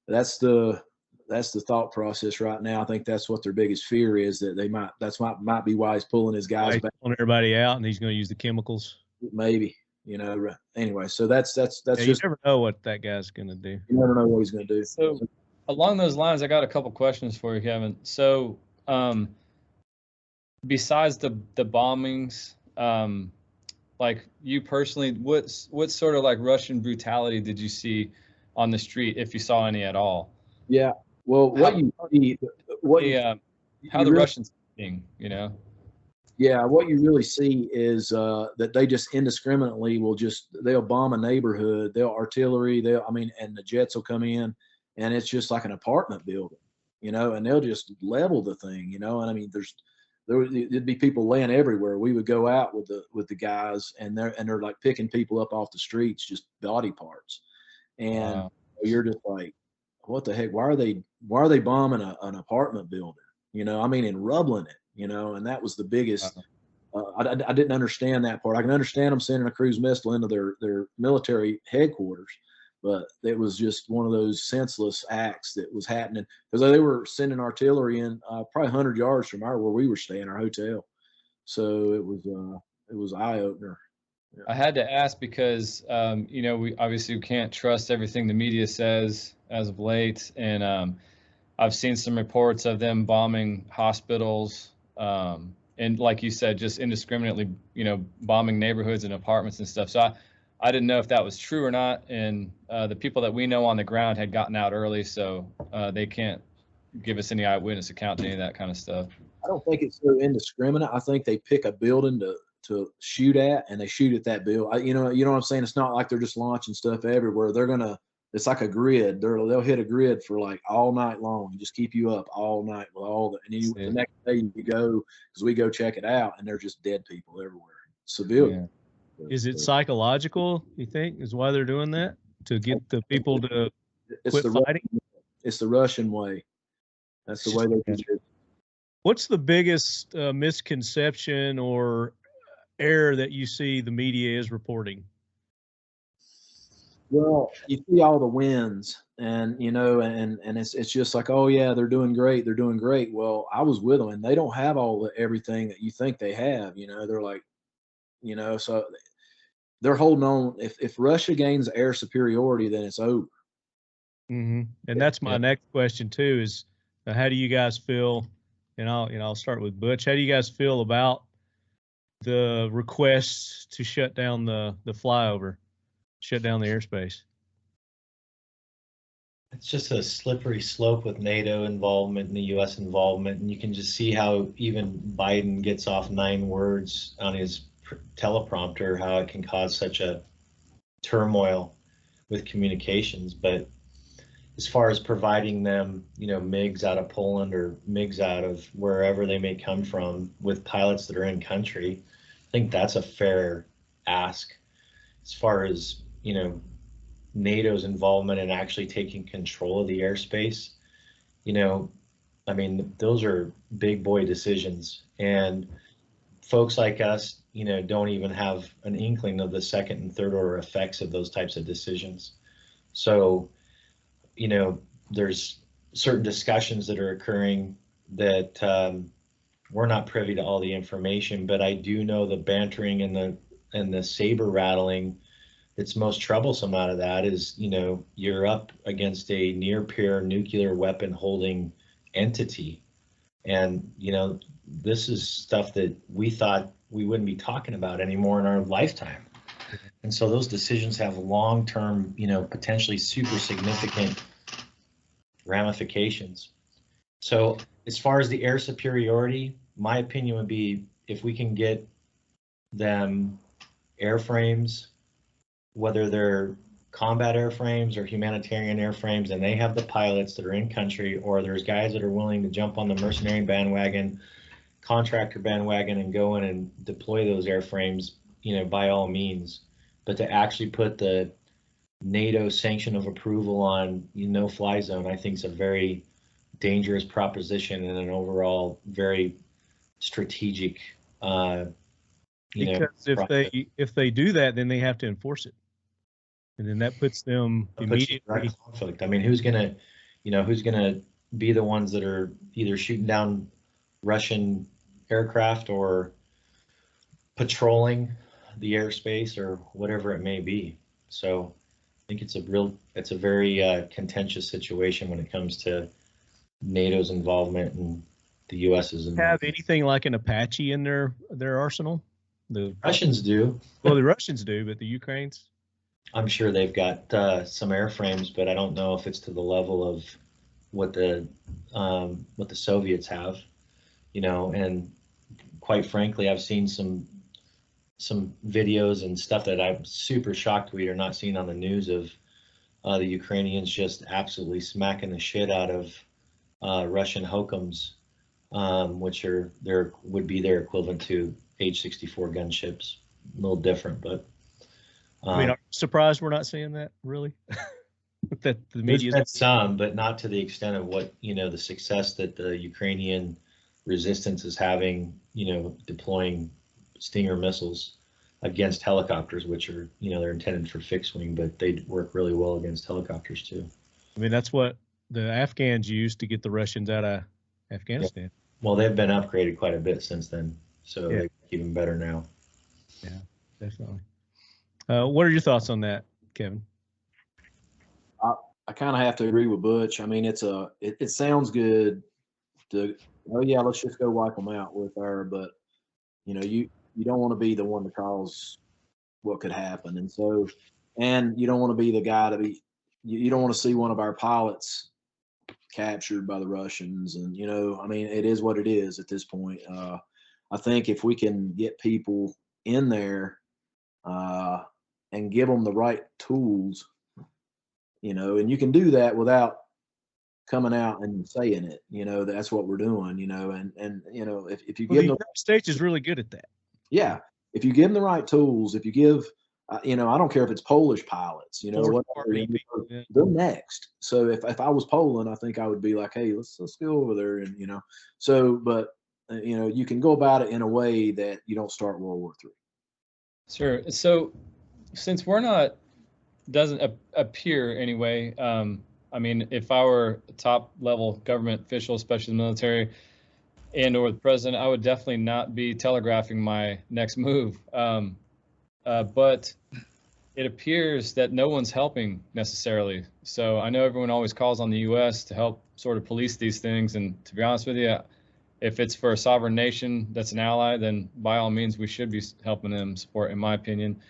[SPEAKER 5] that's the thought process right now. I think that's what their biggest fear is, that they might be why he's pulling his guys back,
[SPEAKER 1] pulling everybody out, and he's going to use the chemicals.
[SPEAKER 5] Maybe, you know. Anyway, so that's just,
[SPEAKER 1] you never know what that guy's going to do.
[SPEAKER 5] You never know what he's going to do.
[SPEAKER 2] So along those lines, I got a couple questions for you, Kevin. So besides the bombings, like you personally, what sort of like Russian brutality did you see on the street, if you saw any at all?
[SPEAKER 5] Yeah. Well,
[SPEAKER 2] how the Russians being, you know?
[SPEAKER 5] Yeah, what you really see is that they just indiscriminately they'll bomb a neighborhood, they'll artillery, and the jets will come in, and it's just like an apartment building, you know, and they'll just level the thing, you know. And I mean, there'd be people laying everywhere. We would go out with the guys, and they're like picking people up off the streets, just body parts, and
[SPEAKER 2] wow.
[SPEAKER 5] You're just like, what the heck? Why are they bombing an apartment building? You know, I mean, and rubbling it, you know. And that was the biggest. I didn't understand that part. I can understand them sending a cruise missile into their military headquarters, but it was just one of those senseless acts that was happening, because they were sending artillery in probably 100 yards from where we were staying, our hotel. So it was eye opener. Yeah.
[SPEAKER 2] I had to ask because we obviously can't trust everything the media says as of late, and I've seen some reports of them bombing hospitals, and like you said, just indiscriminately, bombing neighborhoods and apartments and stuff. So I didn't know if that was true or not, and the people that we know on the ground had gotten out early, so they can't give us any eyewitness account to any of that kind of stuff.
[SPEAKER 5] I don't think it's so indiscriminate. I think they pick a building to shoot at, and they shoot at that building. You know what I'm saying? It's not like they're just launching stuff everywhere. It's like a grid. They'll hit a grid for like all night long, just keep you up all night with all the. And the next day you go, because we go check it out, and they're just dead people everywhere, civilian.
[SPEAKER 1] Yeah. Is it psychological, you think, is why they're doing that, to get the people to quit fighting?
[SPEAKER 5] It's the Russian way. That's the way they do it.
[SPEAKER 1] What's the biggest misconception or error that you see the media is reporting?
[SPEAKER 5] Well, you see all the wins, and and it's just like, oh yeah, they're doing great. Well, I was with them, and they don't have everything that you think they have. They're like, so they're holding on. If Russia gains air superiority, then it's over.
[SPEAKER 1] Mm-hmm. And that's my next question too. Is how do you guys feel? And I'll start with Butch. How do you guys feel about the requests to shut down the flyover, shut down the airspace?
[SPEAKER 3] It's just a slippery slope with NATO involvement and the U.S. involvement, and you can just see how even Biden gets off 9 words on his teleprompter, how it can cause such a turmoil with communications. But as far as providing them, MiGs out of Poland or MiGs out of wherever they may come from with pilots that are in country, I think that's a fair ask. As far as, NATO's involvement in actually taking control of the airspace, those are big boy decisions. And folks like us, don't even have an inkling of the second and third order effects of those types of decisions. So, there's certain discussions that are occurring that we're not privy to all the information, but I do know the bantering and the saber rattling that's most troublesome out of that is, you're up against a near peer nuclear weapon holding entity. And, this is stuff that we thought we wouldn't be talking about anymore in our lifetime. And so those decisions have long-term, potentially super significant ramifications. So as far as the air superiority, my opinion would be if we can get them airframes, whether they're combat airframes or humanitarian airframes, and they have the pilots that are in country, or there's guys that are willing to jump on the mercenary bandwagon, contractor bandwagon, and go in and deploy those airframes, by all means. But to actually put the NATO sanction of approval on no-fly zone, I think is a very dangerous proposition and an overall very strategic.
[SPEAKER 1] Because if they do that, then they have to enforce it, and then that puts them immediately
[SPEAKER 3] conflict. I mean, who's gonna be the ones that are either shooting down Russian aircraft or patrolling the airspace or whatever it may be? So I think it's a very contentious situation when it comes to NATO's involvement and the US's involvement.
[SPEAKER 1] Have anything like an Apache in their arsenal? The
[SPEAKER 3] Russians do.
[SPEAKER 1] Well, the Russians do, but the Ukrainians?
[SPEAKER 3] I'm sure they've got some airframes, but I don't know if it's to the level of what the Soviets have, and quite frankly, I've seen some videos and stuff that I'm super shocked we are not seeing on the news of the Ukrainians just absolutely smacking the shit out of Russian Hokums, which would be their equivalent to H-64 gunships. A little different, but
[SPEAKER 1] I mean, I'm surprised we're not seeing that, really. That the media.
[SPEAKER 3] There's been some, but not to the extent of what the success that the Ukrainian resistance is having. Deploying Stinger missiles against helicopters, which are they're intended for fixed wing, but they work really well against helicopters too.
[SPEAKER 1] I mean, that's what the Afghans used to get the Russians out of Afghanistan.
[SPEAKER 3] Yeah. Well, they've been upgraded quite a bit since then, so they're even better now.
[SPEAKER 1] Yeah, definitely. What are your thoughts on that, Kevin?
[SPEAKER 5] I kind of have to agree with Butch. I mean, it sounds good to, let's just go wipe them out with her, but you don't want to be the one to cause what could happen, and you don't want to be the guy you don't want to see one of our pilots captured by the Russians, and I mean, it is what it is at this point. I think if we can get people in there and give them the right tools, and you can do that without coming out and saying it, that's what we're doing, and if you give them,
[SPEAKER 1] the United States is really good at that.
[SPEAKER 5] Yeah, if you give them the right tools, if you give, I don't care if it's Polish pilots, whatever, they're next. So if I was Poland, I think I would be like, hey, let's go over there, and but you can go about it in a way that you don't start World War III.
[SPEAKER 2] Sure. So since doesn't appear anyway, I mean, if I were a top level government official, especially the military and or the president, I would definitely not be telegraphing my next move. But it appears that no one's helping necessarily. So I know everyone always calls on the U.S. to help sort of police these things. And to be honest with you, if it's for a sovereign nation that's an ally, then by all means, we should be helping them support, in my opinion.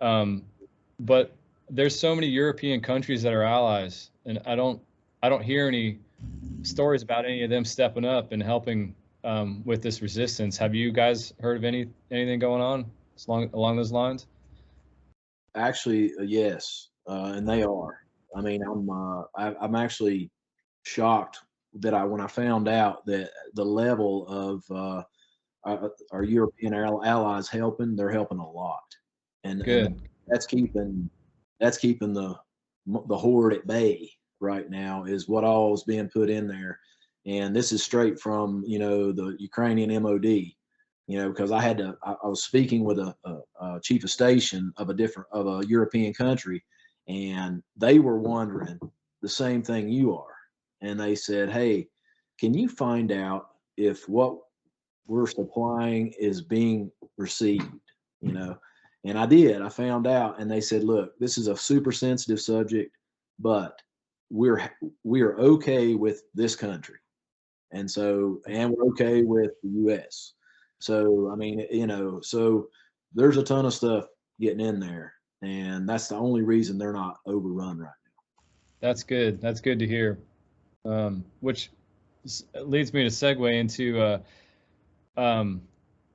[SPEAKER 2] But there's so many European countries that are allies, and I don't hear any stories about any of them stepping up and helping with this resistance. Have you guys heard of anything going on along those lines?
[SPEAKER 5] Actually, yes, and they are. I mean, I'm actually shocked that when I found out that the level of our European allies they're helping a lot, and
[SPEAKER 2] good.
[SPEAKER 5] And that's keeping the horde at bay right now, is what all is being put in there. And this is straight from the Ukrainian MOD. because I was speaking with a chief of station of a European country, and they were wondering the same thing you are. And they said, hey, can you find out if what we're supplying is being received, And I did. I found out, and they said, look, this is a super sensitive subject, but we are okay with this country. And we're okay with the US. So, I mean, so there's a ton of stuff getting in there, and that's the only reason they're not overrun right now.
[SPEAKER 2] That's good. That's good to hear. Which leads me to segue into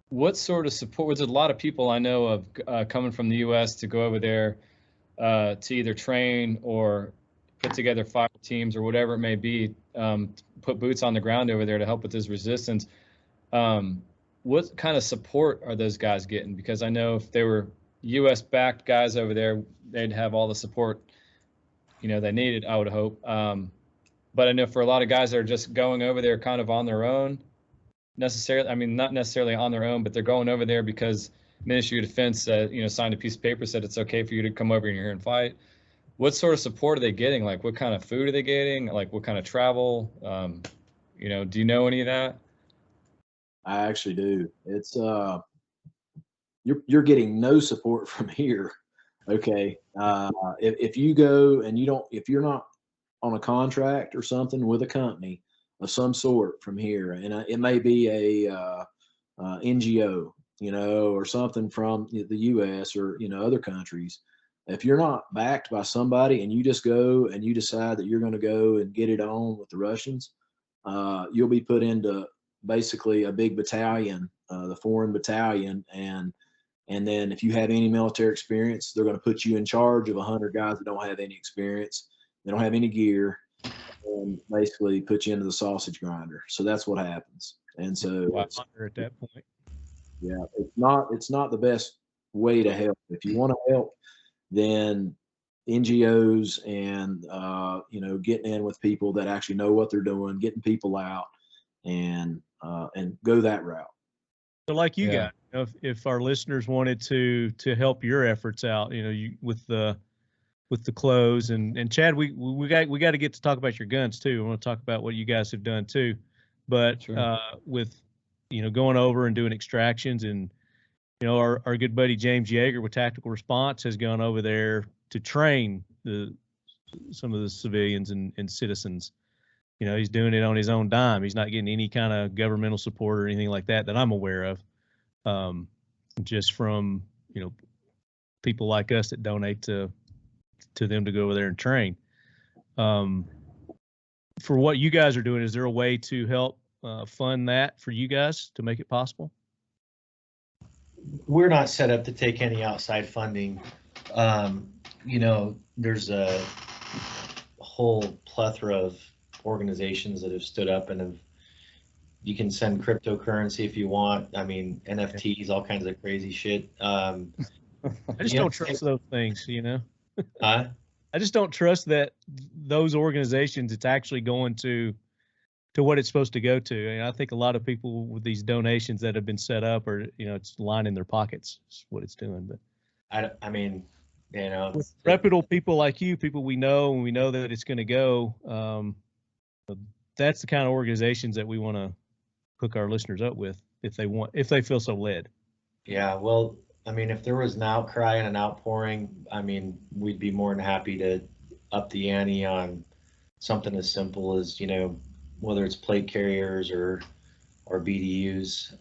[SPEAKER 2] what sort of support? There's a lot of people I know of coming from the U.S. to go over there to either train or put together fire teams or whatever it may be, put boots on the ground over there to help with this resistance. What kind of support are those guys getting? Because I know if they were U.S.-backed guys over there, they'd have all the support, they needed, I would hope. But I know for a lot of guys that are just going over there kind of on their own, not necessarily on their own, but they're going over there because Ministry of Defense, signed a piece of paper, said it's okay for you to come over here and fight. What sort of support are they getting? Like, what kind of food are they getting? Like, what kind of travel? Do you know any of that?
[SPEAKER 5] I actually do. It's you're getting no support from here. Okay. If you go and if you're not on a contract or something with a company of some sort from here, and it may be a NGO, or something from the U.S. or other countries. If you're not backed by somebody and you just go and you decide that you're going to go and get it on with the Russians, you'll be put into basically a big battalion, the foreign battalion, and then if you have any military experience, they're going to put you in charge of 100 guys that don't have any experience, they don't have any gear, and basically put you into the sausage grinder. So that's what happens. And so
[SPEAKER 1] at that point,
[SPEAKER 5] yeah, it's not the best way to help. If you want to help, then NGOs and getting in with people that actually know what they're doing, getting people out, and go that route.
[SPEAKER 1] So like you got, if our listeners wanted to help your efforts out, with the clothes and Chad, we got to get to talk about your guns too. I want to talk about what you guys have done too, but sure. With going over and doing extractions, and our good buddy James Yeager with Tactical Response has gone over there to train some of the civilians and citizens. He's doing it on his own dime. He's not getting any kind of governmental support or anything like that I'm aware of. Just from, people like us that donate to them to go over there and train. For what you guys are doing, is there a way to help fund that for you guys to make it possible?
[SPEAKER 3] We're not set up to take any outside funding. There's a whole plethora of organizations that have stood up and you can send cryptocurrency if you want. I mean, NFTs, all kinds of crazy shit.
[SPEAKER 1] I just don't trust those things,
[SPEAKER 3] Huh?
[SPEAKER 1] I just don't trust that those organizations, it's actually going to what it's supposed to go to. And I think a lot of people with these donations that have been set up are, it's lining their pockets. Is what it's doing. But
[SPEAKER 3] I mean,
[SPEAKER 1] with reputable people like you, people we know, and we know that it's going to go. That's the kind of organizations that we want to hook our listeners up with if they feel so led.
[SPEAKER 3] Yeah, well, I mean, if there was an outcry and an outpouring, I mean, we'd be more than happy to up the ante on something as simple as, whether it's plate carriers or BDUs.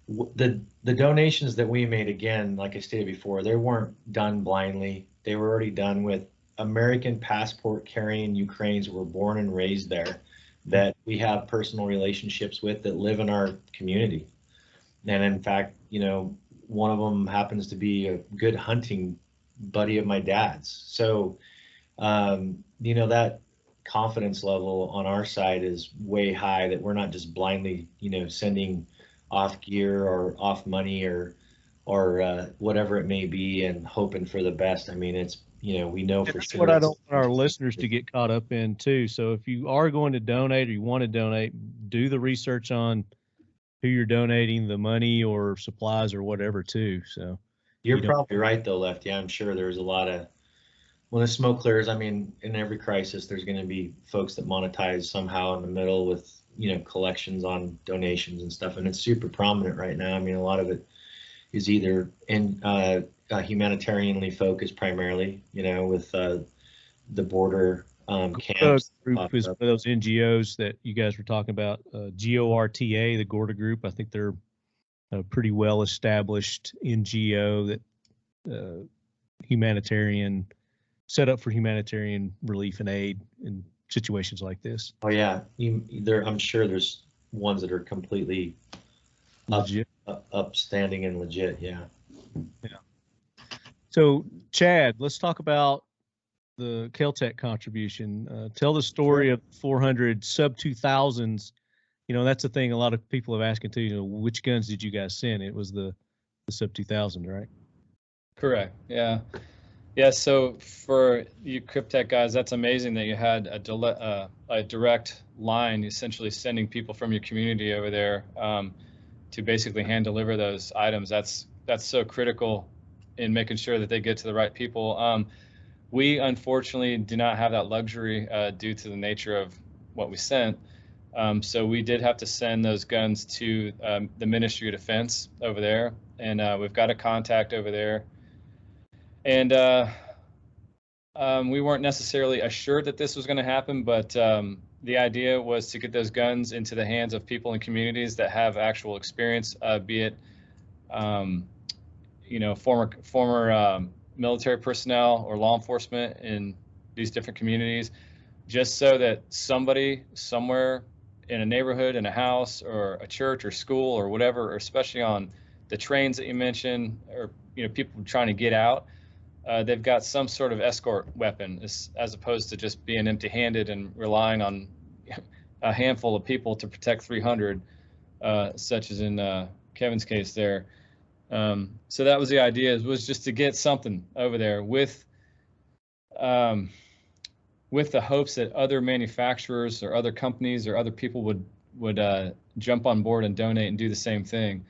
[SPEAKER 3] The donations that we made, again, like I stated before, they weren't done blindly. They were already done with American passport carrying Ukrainians who were born and raised there, that we have personal relationships with, that live in our community. And in fact, one of them happens to be a good hunting buddy of my dad's. So, that confidence level on our side is way high, that we're not just blindly, sending off gear or off money or whatever it may be and hoping for the best. I mean, it's, we know for sure.
[SPEAKER 1] What I don't want our listeners to get caught up in too. So if you are going to donate or you want to donate, do the research on who you're donating the money or supplies or whatever to. So
[SPEAKER 3] You're probably right though, Lefty. I'm sure there's a lot of, when the smoke clears, I mean, in every crisis, there's going to be folks that monetize somehow in the middle with, collections on donations and stuff. And it's super prominent right now. I mean, a lot of it is either in humanitarianly focused primarily, with the border camps.
[SPEAKER 1] Group is one of those NGOs that you guys were talking about, GORTA, the Gorda Group. I think they're a pretty well established NGO that set up for humanitarian relief and aid in situations like this.
[SPEAKER 3] Oh yeah, I'm sure there's ones that are completely
[SPEAKER 1] legit,
[SPEAKER 3] upstanding and legit. Yeah.
[SPEAKER 1] So Chad, let's talk about the KelTec contribution. Tell the story of 400 sub 2000s. That's the thing a lot of people have asking too. Which guns did you guys send? It was the sub 2000, right?
[SPEAKER 2] Correct. Yeah. Yeah. So for you Cryptek guys, that's amazing that you had a direct line, essentially sending people from your community over there to basically hand deliver those items. That's so critical in making sure that they get to the right people. We unfortunately do not have that luxury due to the nature of what we sent. So we did have to send those guns to the Ministry of Defense over there, and we've got a contact over there. And we weren't necessarily assured that this was going to happen, but the idea was to get those guns into the hands of people in communities that have actual experience, be it former military personnel or law enforcement in these different communities, just so that somebody somewhere in a neighborhood, in a house or a church or school or whatever, or especially on the trains that you mentioned, or people trying to get out, they've got some sort of escort weapon, as opposed to just being empty-handed and relying on a handful of people to protect 300, such as in Kevin's case there. So that was the idea, was just to get something over there with the hopes that other manufacturers or other companies or other people would jump on board and donate and do the same thing.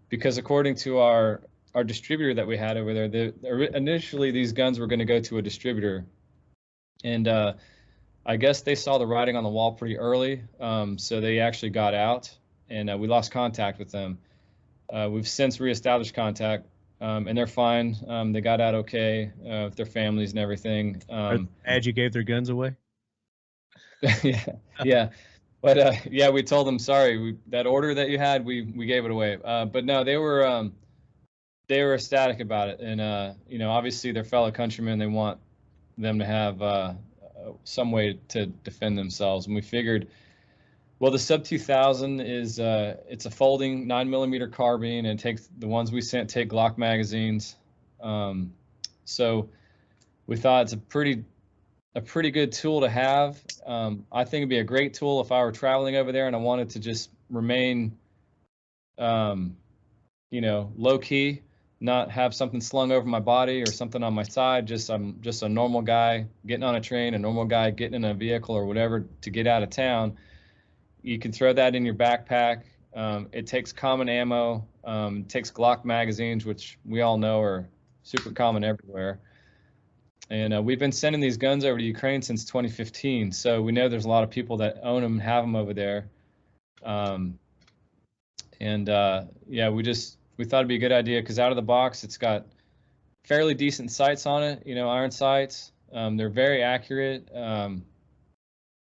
[SPEAKER 2] Because according to our distributor that we had over there, initially these guns were going to go to a distributor, and I guess they saw the writing on the wall pretty early, so they actually got out, and we lost contact with them. We've since reestablished contact, and they're fine. They got out okay with their families and everything.
[SPEAKER 1] Glad you gave their guns away.
[SPEAKER 2] yeah. But yeah, we told them, sorry, that order that you had, we gave it away. But no, they were ecstatic about it, and obviously their fellow countrymen, they want them to have some way to defend themselves. And we figured, well, the sub 2000 is it's a folding 9mm carbine, and the ones we sent take Glock magazines. So we thought it's a pretty good tool to have. I think it'd be a great tool if I were traveling over there and I wanted to just remain, low key, not have something slung over my body or something on my side. I'm just a normal guy getting on a train, a normal guy getting in a vehicle or whatever to get out of town. You can throw that in your backpack. It takes common ammo. It takes Glock magazines, which we all know are super common everywhere. And we've been sending these guns over to Ukraine since 2015. So we know there's a lot of people that own them and have them over there. Yeah, we thought it'd be a good idea because out of the box, it's got fairly decent sights on it, iron sights. They're very accurate.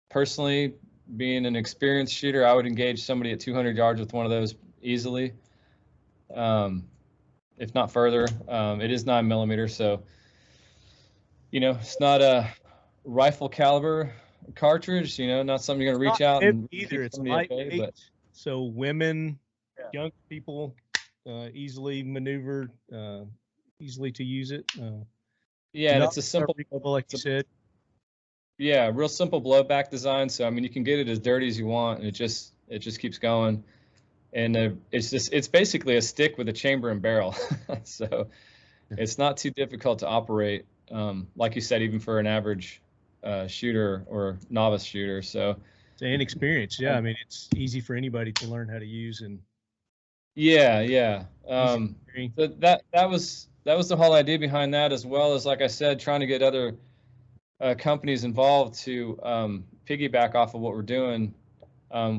[SPEAKER 2] Personally, being an experienced shooter, I would engage somebody at 200 yards with one of those easily, if not further. It is 9mm, so it's not a rifle caliber cartridge. Not something you're gonna reach out and
[SPEAKER 1] either. It's lightweight, so women, young people, easily maneuvered, easily to use it.
[SPEAKER 2] Yeah, and it's a simple,
[SPEAKER 1] like you said.
[SPEAKER 2] Yeah, real simple blowback design. So I mean, you can get it as dirty as you want, and it just keeps going. And it's basically a stick with a chamber and barrel. So it's not too difficult to operate, like you said, even for an average shooter or novice shooter. So
[SPEAKER 1] inexperienced. Yeah, I mean, it's easy for anybody to learn how to use. And
[SPEAKER 2] Yeah. So that was the whole idea behind that, as well as, like I said, trying to get other companies involved to piggyback off of what we're doing.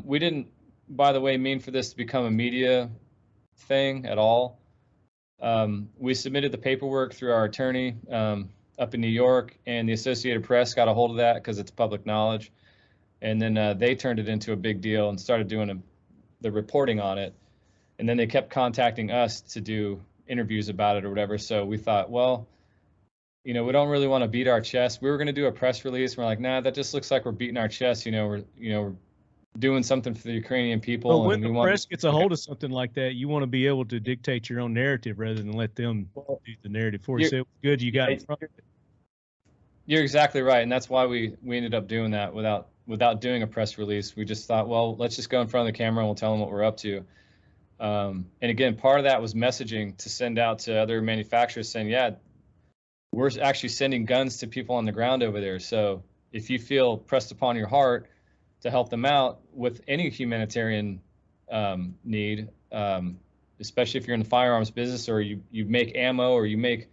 [SPEAKER 2] We didn't, by the way, mean for this to become a media thing at all. We submitted the paperwork through our attorney up in New York, and the Associated Press got a hold of that because it's public knowledge. And then they turned it into a big deal and started doing the reporting on it. And then they kept contacting us to do interviews about it or whatever. So we thought, well, we don't really want to beat our chest. We were going to do a press release. We're like, nah, that just looks like we're beating our chest. We're doing something for the Ukrainian people.
[SPEAKER 1] But when the press gets a hold of something like that, you want to be able to dictate your own narrative rather than let them do the narrative for you. So it was good you got in front of it.
[SPEAKER 2] You're exactly right, and that's why we ended up doing that without doing a press release. We just thought, well, let's just go in front of the camera and we'll tell them what we're up to. And again, part of that was messaging to send out to other manufacturers saying, yeah, we're actually sending guns to people on the ground over there. So if you feel pressed upon your heart to help them out with any humanitarian need, especially if you're in the firearms business or you make ammo or you make,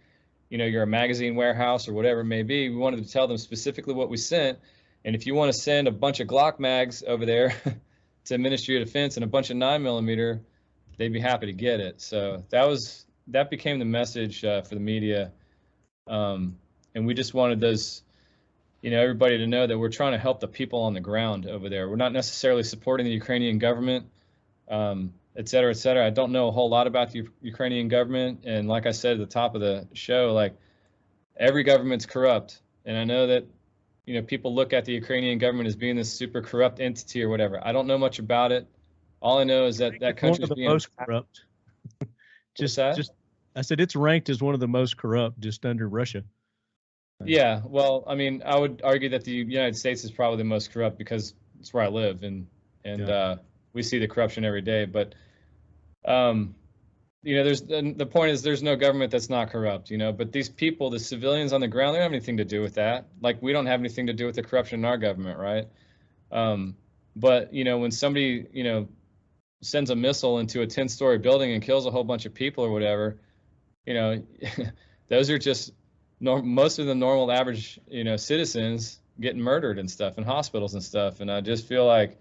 [SPEAKER 2] you're a magazine warehouse or whatever it may be, we wanted to tell them specifically what we sent. And if you want to send a bunch of Glock mags over there to Ministry of Defense and a bunch of 9mm, they'd be happy to get it. So that became the message for the media. And we just wanted those, everybody to know that we're trying to help the people on the ground over there. We're not necessarily supporting the Ukrainian government, et cetera, et cetera. I don't know a whole lot about the Ukrainian government. And like I said at the top of the show, like every government's corrupt. And I know that, people look at the Ukrainian government as being this super corrupt entity or whatever. I don't know much about it. All I know is that country is being
[SPEAKER 1] most corrupt. I said it's ranked as one of the most corrupt, just under Russia.
[SPEAKER 2] Yeah, well, I mean, I would argue that the United States is probably the most corrupt because it's where I live, and we see the corruption every day. But there's the point is there's no government that's not corrupt, But these people, the civilians on the ground, they don't have anything to do with that. Like we don't have anything to do with the corruption in our government, right? But when somebody sends a missile into a 10-story building and kills a whole bunch of people or whatever, those are just most of the normal average, citizens getting murdered and stuff in hospitals and stuff. And I just feel like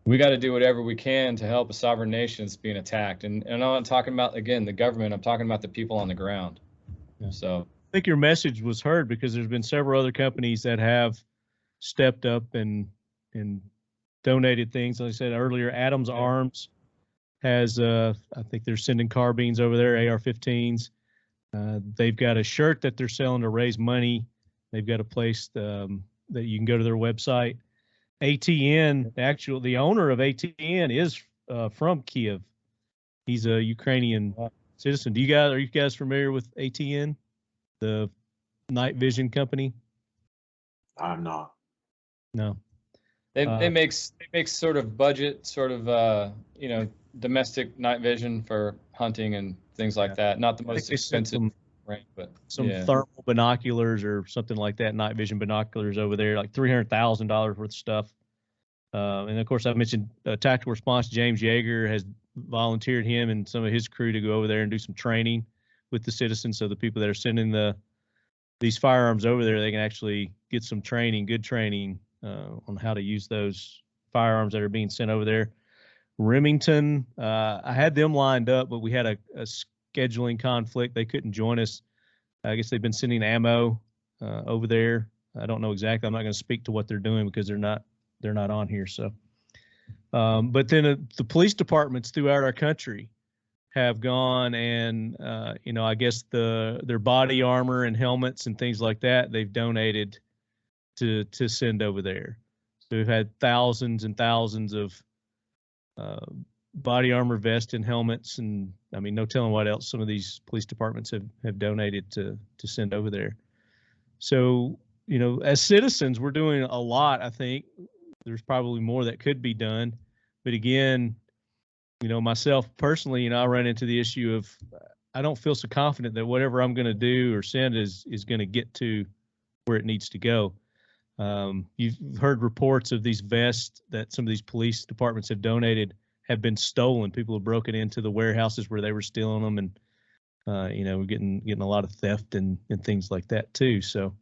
[SPEAKER 2] we got to do whatever we can to help a sovereign nation that's being attacked. And I'm not talking about, again, the government. I'm talking about the people on the ground. Yeah. So
[SPEAKER 1] I think your message was heard because there's been several other companies that have stepped up and donated things. Like I said earlier, Adams Arms has, I think they're sending carbines over there, AR-15s. They've got a shirt that they're selling to raise money. They've got a place that you can go to their website. ATN, the owner of ATN is from Kiev. He's a Ukrainian citizen. Are you guys familiar with ATN, the night vision company?
[SPEAKER 5] I'm not.
[SPEAKER 1] No.
[SPEAKER 2] They make sort of budget, domestic night vision for hunting and things like that. Not the most expensive, right? But
[SPEAKER 1] some thermal binoculars or something like that, night vision binoculars over there, like $300,000 worth of stuff. And of course, I mentioned Tactical Response. James Yeager has volunteered him and some of his crew to go over there and do some training with the citizens. So the people that are sending these firearms over there, they can actually get some training, good training on how to use those firearms that are being sent over there. Remington, I had them lined up, but we had a scheduling conflict. They couldn't join us. I guess they've been sending ammo over there. I don't know exactly. I'm not going to speak to what they're doing because they're not on here. So, but then the police departments throughout our country have gone and, I guess their body armor and helmets and things like that, they've donated to send over there. So we've had thousands and thousands of body armor vests and helmets, and I mean, no telling what else some of these police departments have donated to send over there. So, as citizens, we're doing a lot. I think there's probably more that could be done, but again, myself personally, I run into the issue of I don't feel so confident that whatever I'm going to do or send is going to get to where it needs to go. You've heard reports of these vests that some of these police departments have donated have been stolen. People have broken into the warehouses where they were stealing them, and we're getting a lot of theft and things like that too. So,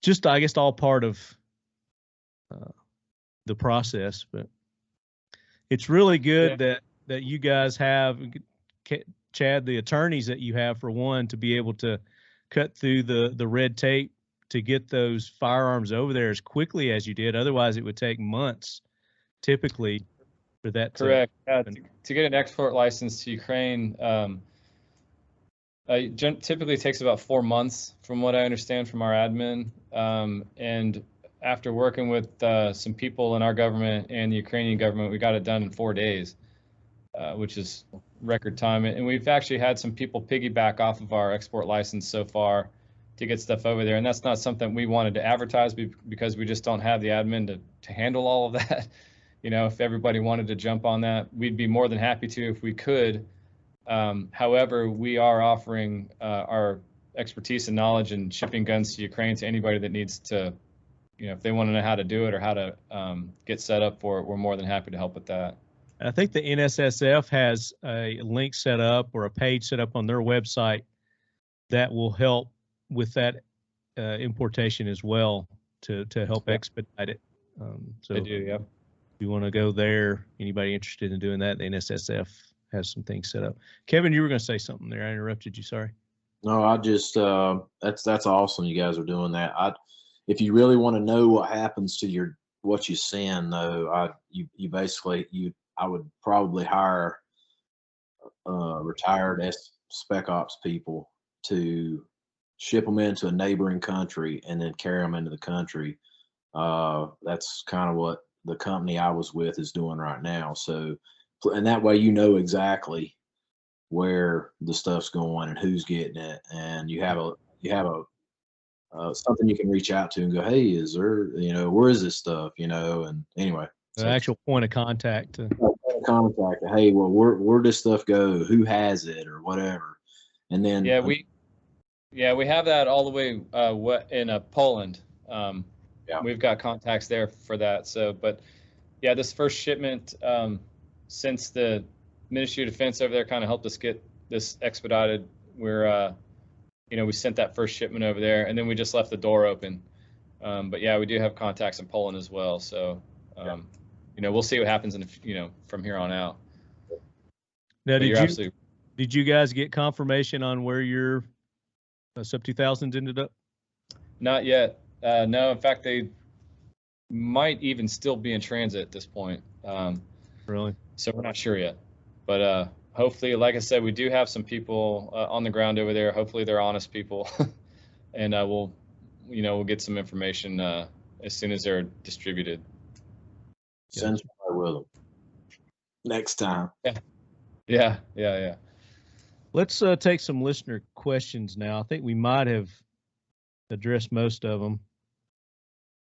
[SPEAKER 1] just I guess all part of the process, but it's really good that you guys have, Chad, the attorneys that you have, for one, to be able to cut through the red tape to get those firearms over there as quickly as you did. Otherwise, it would take months typically for that.
[SPEAKER 2] Correct. To get an export license to Ukraine, typically takes about 4 months, from what I understand from our admin. And after working with some people in our government and the Ukrainian government, we got it done in 4 days, which is record time. And we've actually had some people piggyback off of our export license so far to get stuff over there. And that's not something we wanted to advertise because we just don't have the admin to handle all of that. If everybody wanted to jump on that, we'd be more than happy to if we could. However, we are offering our expertise and knowledge in shipping guns to Ukraine to anybody that needs to, if they want to know how to do it or how to get set up for it, we're more than happy to help with that.
[SPEAKER 1] I think the NSSF has a link set up or a page set up on their website that will help with that importation as well to help expedite it. So
[SPEAKER 2] I do, yeah.
[SPEAKER 1] If you want to go there, anybody interested in doing that, the NSSF has some things set up. Kevin, you were going to say something there. I interrupted you. Sorry.
[SPEAKER 5] No, I just that's awesome. You guys are doing that. If you really want to know what happens to what you send, though, I would probably hire retired spec ops people to ship them into a neighboring country and then carry them into the country. That's kind of what the company I was with is doing right now. So, and that way exactly where the stuff's going and who's getting it, and you have something you can reach out to and go, hey, is there, where is this stuff, and anyway.
[SPEAKER 1] The actual point of contact.
[SPEAKER 5] Hey, well, where does stuff go? Who has it or whatever? And then
[SPEAKER 2] we have that all the way in Poland. We've got contacts there for that. So, but yeah, this first shipment, since the Ministry of Defense over there kind of helped us get this expedited, we're we sent that first shipment over there, and then we just left the door open. But yeah, we do have contacts in Poland as well. So, we'll see what happens from here on out.
[SPEAKER 1] Now, did you guys get confirmation on where your sub 2000s ended up?
[SPEAKER 2] Not yet. No, in fact, they might even still be in transit at this point.
[SPEAKER 1] Really?
[SPEAKER 2] So we're not sure yet. But hopefully, like I said, we do have some people on the ground over there. Hopefully, they're honest people, and we'll get some information as soon as they're distributed.
[SPEAKER 5] Send somebody with them next time.
[SPEAKER 2] Yeah.
[SPEAKER 1] Let's take some listener questions now. I think we might have addressed most of them.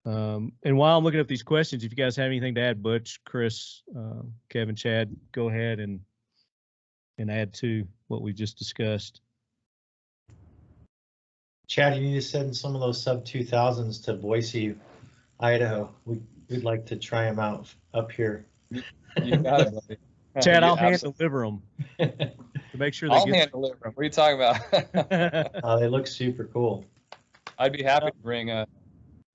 [SPEAKER 1] And while I'm looking up these questions, if you guys have anything to add, Butch, Chris, Kevin, Chad, go ahead and add to what we just discussed.
[SPEAKER 3] Chad, you need to send some of those sub 2000s to Boise, Idaho. We'd like to try them out up here.
[SPEAKER 2] You got it, buddy.
[SPEAKER 1] Chad, I'll hand deliver them to make sure they
[SPEAKER 2] I'll hand deliver them. What are you talking about?
[SPEAKER 3] They look super cool.
[SPEAKER 2] I'd be happy to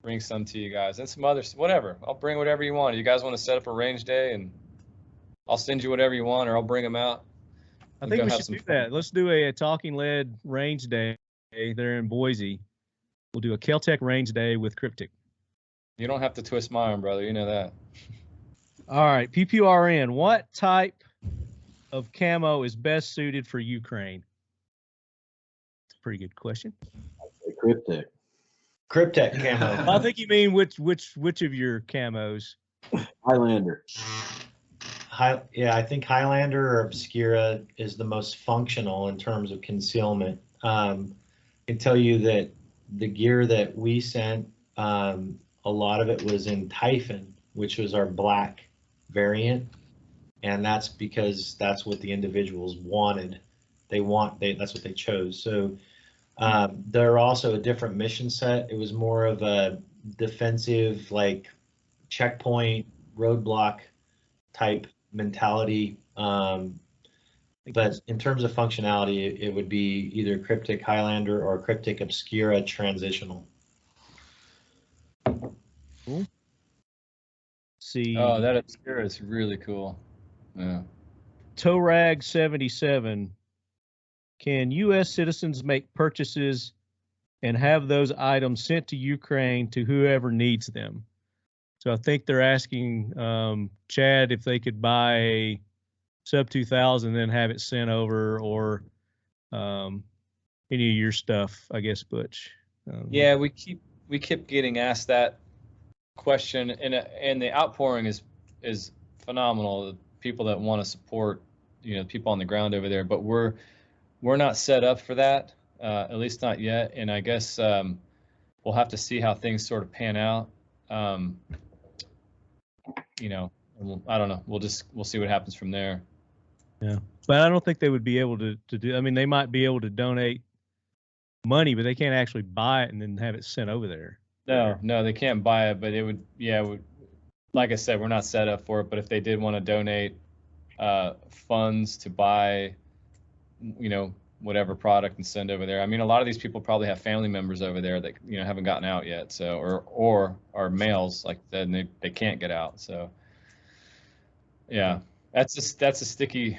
[SPEAKER 2] bring some to you guys and some others, whatever. I'll bring whatever you want. You guys want to set up a range day, and I'll send you whatever you want, or I'll bring them out.
[SPEAKER 1] I think we should do that. Let's do a Talking Lead range day there in Boise. We'll do a KelTec range day with Cryptic.
[SPEAKER 2] You don't have to twist my arm, brother. You know that.
[SPEAKER 1] All right, PPRN. What type of camo is best suited for Ukraine? It's a pretty good question.
[SPEAKER 5] Cryptek.
[SPEAKER 3] Cryptek camo.
[SPEAKER 1] I think you mean which of your camos?
[SPEAKER 5] Highlander.
[SPEAKER 3] I think Highlander or Obscura is the most functional in terms of concealment. I can tell you that the gear that we sent, a lot of it was in Typhon, which was our black variant, and that's because that's what the individuals wanted. That's what they chose. So they're also a different mission set. It was more of a defensive, like checkpoint, roadblock type mentality. But in terms of functionality, it would be either Cryptic Highlander or Cryptic Obscura Transitional.
[SPEAKER 1] Cool. See.
[SPEAKER 2] Oh, that Obscura is really cool. Yeah.
[SPEAKER 1] Torag 77. Can U.S. citizens make purchases and have those items sent to Ukraine to whoever needs them? So I think they're asking Chad if they could buy a sub 2000 and then have it sent over, or any of your stuff, I guess, Butch.
[SPEAKER 2] Yeah, we keep getting asked that question, and the outpouring is phenomenal. The people that want to support, people on the ground over there, but we're not set up for that, at least not yet. And I guess we'll have to see how things sort of pan out. I don't know. We'll see what happens from there.
[SPEAKER 1] Yeah, but I don't think they would be able to do. I mean, they might be able to donate money, but they can't actually buy it and then have it sent over there.
[SPEAKER 2] No, they can't buy it, but it would. Yeah, like I said, we're not set up for it. But if they did want to donate funds to buy, whatever product and send over there. I mean, a lot of these people probably have family members over there that haven't gotten out yet. So or are males like that, and they can't get out. So yeah, that's a sticky.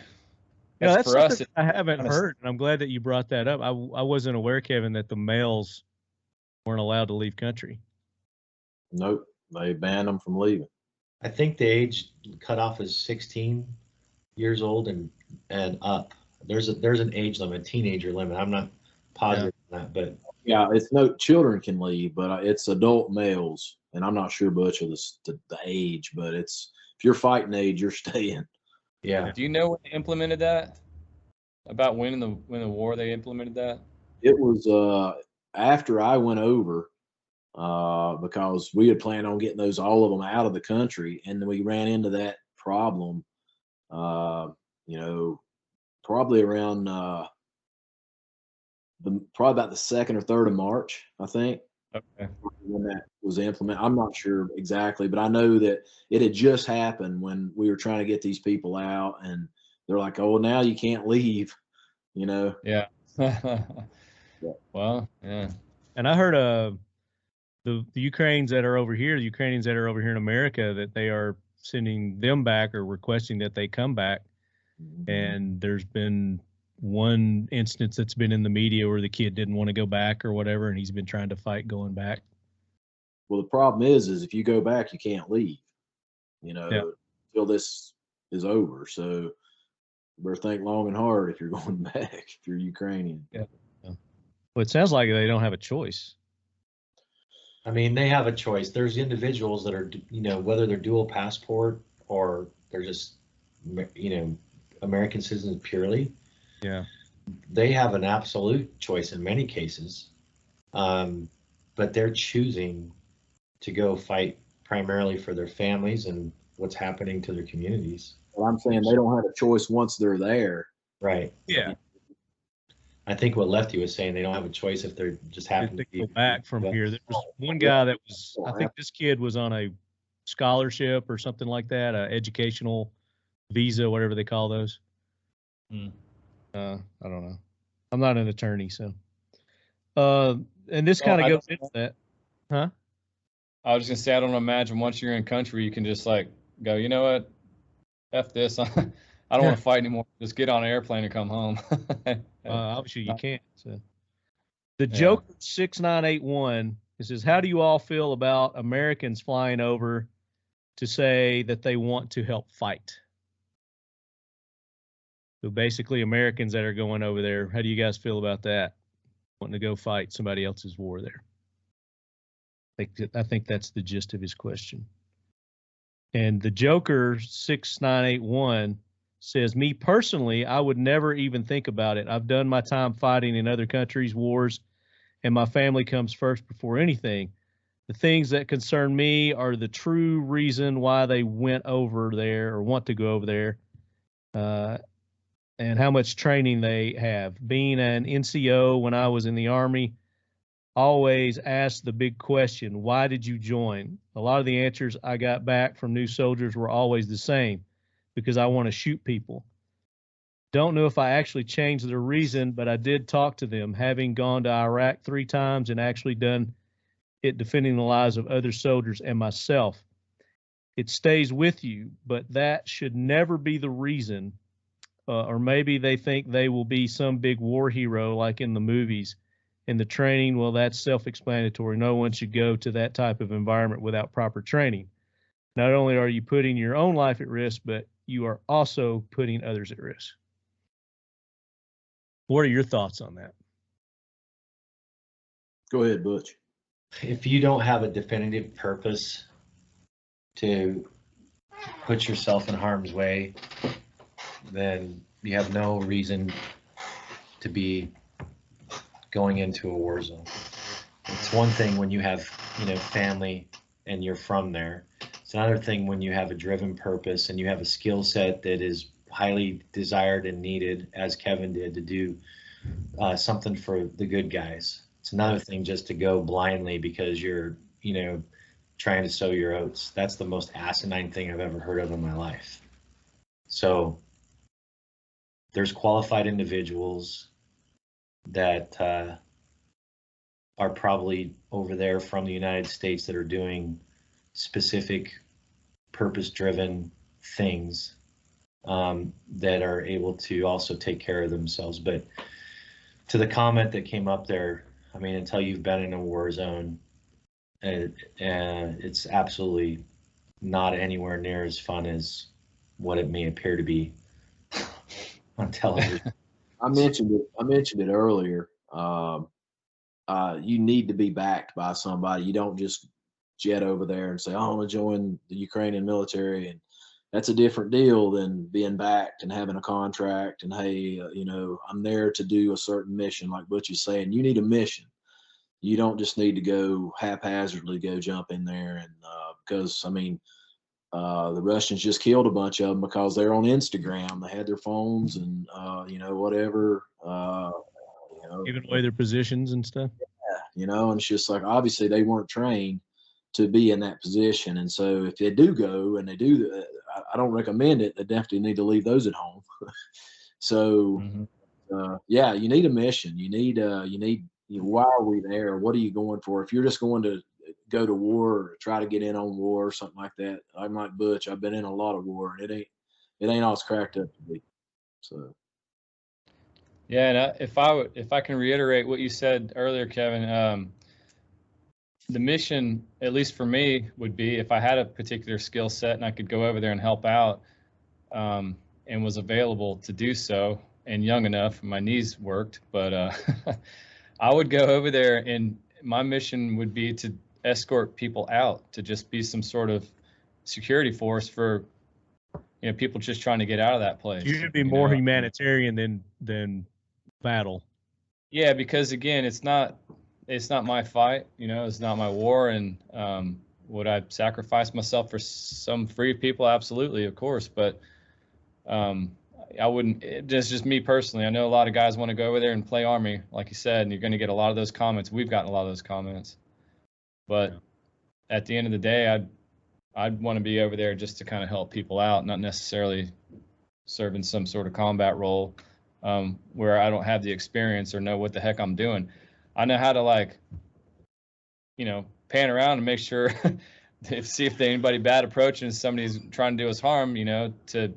[SPEAKER 1] That's
[SPEAKER 2] for us.
[SPEAKER 1] I haven't heard, and I'm glad that you brought that up. I wasn't aware, Kevin, that the males weren't allowed to leave country.
[SPEAKER 5] Nope, they banned them from leaving.
[SPEAKER 3] I think the age cutoff is 16 years old and up. There's an age limit, teenager limit. I'm not positive on that, but
[SPEAKER 5] yeah, it's no children can leave, but it's adult males, and I'm not sure, Butch, of the age, but it's if you're fighting age, you're staying.
[SPEAKER 3] Yeah.
[SPEAKER 2] Do you know when they implemented that? About when in the war they implemented that?
[SPEAKER 5] It was after I went over, because we had planned on getting all of them out of the country, and then we ran into that problem. Probably around probably about the 2nd or 3rd of March, I think.
[SPEAKER 2] Okay.
[SPEAKER 5] When that was implemented, I'm not sure exactly, but I know that it had just happened when we were trying to get these people out, and they're like, "Oh, now you can't leave,"
[SPEAKER 2] Yeah. Well, yeah.
[SPEAKER 1] And I heard the Ukrainians that are over here, in America, that they are sending them back or requesting that they come back. Mm-hmm. And there's been one instance that's been in the media where the kid didn't want to go back or whatever, and he's been trying to fight going back.
[SPEAKER 5] Well, the problem is if you go back, you can't leave, until this is over. So you better think long and hard if you're going back, if you're Ukrainian.
[SPEAKER 1] Yeah. Well, it sounds like they don't have a choice.
[SPEAKER 3] I mean, they have a choice. There's individuals that are, whether they're dual passport or they're just, American citizens purely.
[SPEAKER 1] Yeah.
[SPEAKER 3] They have an absolute choice in many cases, but they're choosing to go fight primarily for their families and what's happening to their communities.
[SPEAKER 5] Well, I'm saying they don't have a choice once they're there.
[SPEAKER 3] Right.
[SPEAKER 1] Yeah.
[SPEAKER 3] I think what Lefty was saying, they don't have a choice if they're just happen to
[SPEAKER 1] go back from here. There was one guy that was, I think this kid was on a scholarship or something like that, a educational visa, whatever they call those. I don't know. I'm not an attorney, so. And this kind of goes into that. Huh?
[SPEAKER 2] I was just gonna say, I don't imagine once you're in country, you can just like go, you know what? F this. I don't want to fight anymore. Just get on an airplane and come home.
[SPEAKER 1] Obviously you can't. So. The Joker 6981, it says, how do you all feel about Americans flying over to say that they want to help fight? So basically Americans that are going over there, how do you guys feel about that? Wanting to go fight somebody else's war there? I think that's the gist of his question. And the Joker 6981 says, me personally, I would never even think about it. I've done my time fighting in other countries' wars, and my family comes first before anything. The things that concern me are the true reason why they went over there or want to go over there, and how much training they have. Being an NCO when I was in the Army, always ask the big question, why did you join? A lot of the answers I got back from new soldiers were always the same, because I want to shoot people. Don't know if I actually changed the reason, but I did talk to them, having gone to Iraq 3 times and actually done it defending the lives of other soldiers and myself. It stays with you, but that should never be the reason. Or maybe they think they will be some big war hero like in the movies. And the training, well, that's self-explanatory. No one should go to that type of environment without proper training. Not only are you putting your own life at risk, but you are also putting others at risk. What are your thoughts on that?
[SPEAKER 5] Go ahead, Butch.
[SPEAKER 3] If you don't have a definitive purpose to put yourself in harm's way, then you have no reason to be going into a war zone. It's one thing when you have, family and you're from there. It's another thing when you have a driven purpose and you have a skill set that is highly desired and needed, as Kevin did, to do something for the good guys. It's another thing just to go blindly because you're, trying to sow your oats. That's the most asinine thing I've ever heard of in my life. So there's qualified individuals that are probably over there from the United States that are doing specific purpose-driven things that are able to also take care of themselves. But to the comment that came up there, I mean, until you've been in a war zone, it's absolutely not anywhere near as fun as what it may appear to be on television.
[SPEAKER 5] I mentioned it earlier. You need to be backed by somebody. You don't just jet over there and say, I want to join the Ukrainian military. And that's a different deal than being backed and having a contract. And, hey, I'm there to do a certain mission. Like Butch is saying, you need a mission. You don't just need to go haphazardly go jump in there. And because, the Russians just killed a bunch of them because they're on Instagram. They had their phones and, whatever.
[SPEAKER 1] Giving away their positions and stuff.
[SPEAKER 5] Yeah, and it's just like, obviously they weren't trained to be in that position. And so if they do go and they do, I don't recommend it. They definitely need to leave those at home. So, you need a mission. You need, why are we there? What are you going for? If you're just going to go to war or try to get in on war or something like that, I'm like Butch. I've been in a lot of war, and it ain't all it's cracked up to be. So.
[SPEAKER 2] Yeah, and if I can reiterate what you said earlier, Kevin, the mission, at least for me, would be if I had a particular skill set and I could go over there and help out, and was available to do so, and young enough, my knees worked, but I would go over there, and my mission would be to escort people out, to just be some sort of security force for people just trying to get out of that place.
[SPEAKER 1] You should be more humanitarian than battle.
[SPEAKER 2] Yeah, because again, it's not my fight, it's not my war. And would I sacrifice myself for some free people? Absolutely, of course. But I wouldn't. It's just me personally. I know a lot of guys want to go over there and play Army, like you said, and you're going to get a lot of those comments. We've gotten a lot of those comments. But at the end of the day, I'd want to be over there just to kind of help people out, not necessarily serve in some sort of combat role where I don't have the experience or know what the heck I'm doing. I know how to pan around and make sure see if there's anybody bad approaching, somebody's trying to do us harm, to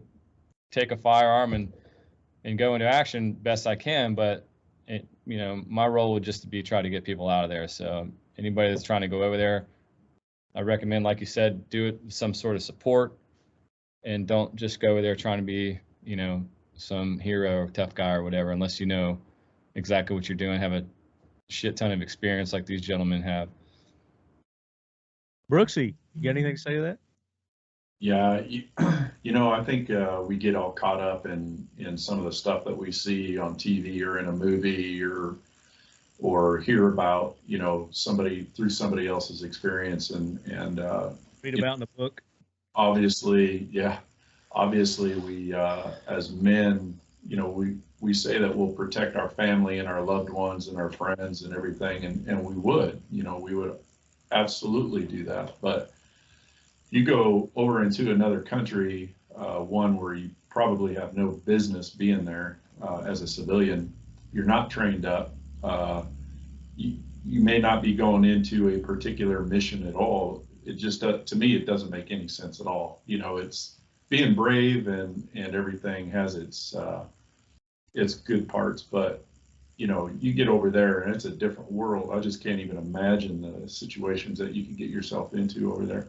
[SPEAKER 2] take a firearm and go into action best I can. But my role would just be try to get people out of there. So anybody that's trying to go over there, I recommend, like you said, do it with some sort of support, and don't just go over there trying to be, some hero or tough guy or whatever, unless you know exactly what you're doing, have a shit ton of experience like these gentlemen have.
[SPEAKER 1] Brooksy, you got anything to say to that?
[SPEAKER 4] Yeah, I think we get all caught up in some of the stuff that we see on TV or in a movie or hear about, somebody through somebody else's experience and
[SPEAKER 1] read about in the book.
[SPEAKER 4] Obviously we as men we say that we'll protect our family and our loved ones and our friends and everything, and we would absolutely do that. But you go over into another country, one where you probably have no business being there as a civilian. You're not trained up. You may not be going into a particular mission at all. It just, to me, it doesn't make any sense at all. It's being brave and everything has its good parts, but you get over there and it's a different world. I just can't even imagine the situations that you can get yourself into over there.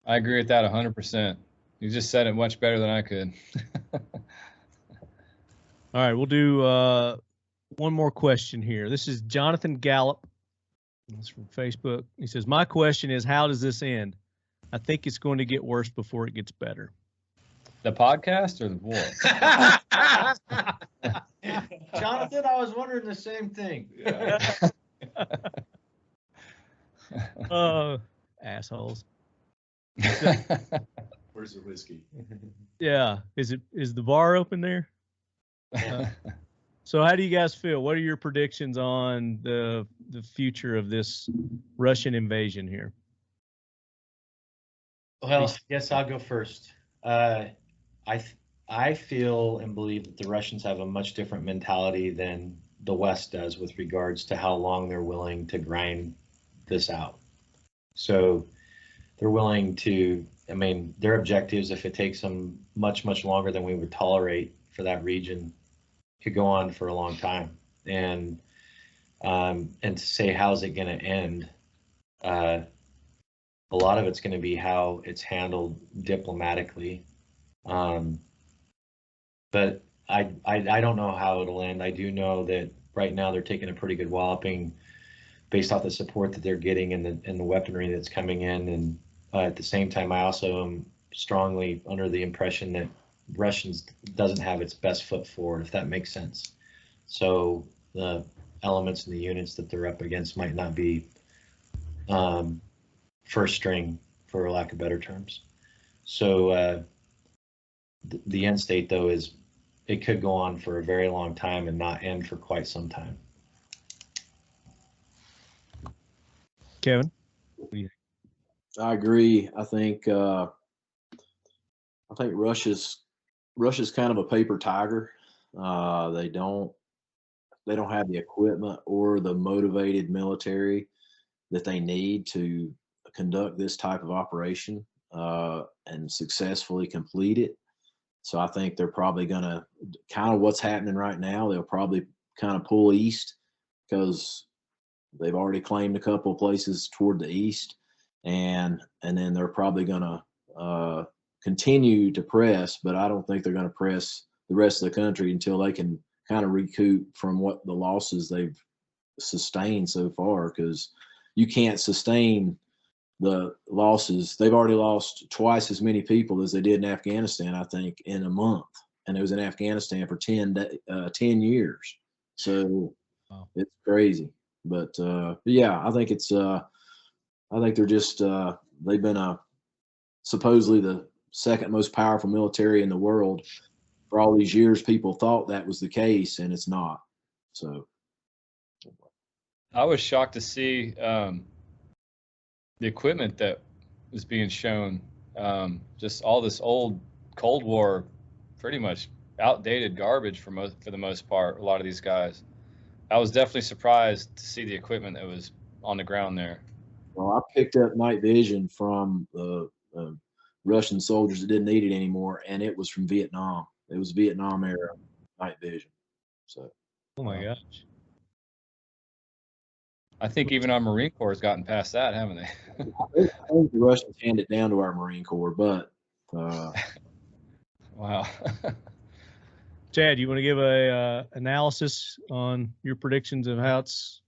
[SPEAKER 2] I agree with that 100%. You just said it much better than I could.
[SPEAKER 1] All right, we'll do one more question here. This is Jonathan Gallup. That's from Facebook. He says, my question is, how does this end? I think it's going to get worse before it gets better.
[SPEAKER 2] The podcast or the war?
[SPEAKER 3] Jonathan, I was wondering the same thing.
[SPEAKER 1] Assholes.
[SPEAKER 4] Where's the whiskey?
[SPEAKER 1] Yeah. Is the bar open there? So how do you guys feel? What are your predictions on the future of this Russian invasion here?
[SPEAKER 3] Well, I guess I'll go first. I feel and believe that the Russians have a much different mentality than the West does with regards to how long they're willing to grind this out. So they're willing to, their objectives, if it takes them much, much longer than we would tolerate for that region, could go on for a long time. And to say, how's it going to end? A lot of it's going to be how it's handled diplomatically. But I don't know how it'll end. I do know that right now they're taking a pretty good walloping based off the support that they're getting and the weaponry that's coming in. And at the same time, I also am strongly under the impression that Russians doesn't have its best foot forward, if that makes sense. So the elements and the units that they're up against might not be first string, for lack of better terms. So the end state, though, is it could go on for a very long time and not end for quite some time.
[SPEAKER 1] Kevin?
[SPEAKER 5] I agree. I think Russia's kind of a paper tiger. They don't have the equipment or the motivated military that they need to conduct this type of operation and successfully complete it. So I think they're probably going to, kind of what's happening right now, they'll probably kind of pull east because they've already claimed a couple of places toward the east, and then they're probably going to continue to press, but I don't think they're going to press the rest of the country until they can kind of recoup from what the losses they've sustained so far, because you can't sustain the losses. They've already lost twice as many people as they did in Afghanistan, I think, in a month. And it was in Afghanistan for 10 years. So wow. It's crazy. But yeah, I think I think they're just, they've been supposedly the second most powerful military in the world. For all these years, people thought that was the case, and it's not. So
[SPEAKER 2] I was shocked to see the equipment that was being shown, just all this old Cold War, pretty much outdated garbage for the most part. A lot of these guys, I was definitely surprised to see the equipment that was on the ground there.
[SPEAKER 5] Well, I picked up night vision from the Russian soldiers that didn't need it anymore, and it was from Vietnam. It was Vietnam era night vision. So,
[SPEAKER 1] oh my gosh.
[SPEAKER 2] I think even our Marine Corps has gotten past that, haven't they?
[SPEAKER 5] I think the Russians hand it down to our Marine Corps, but
[SPEAKER 2] wow.
[SPEAKER 1] Chad, you want to give a analysis on your predictions of how it's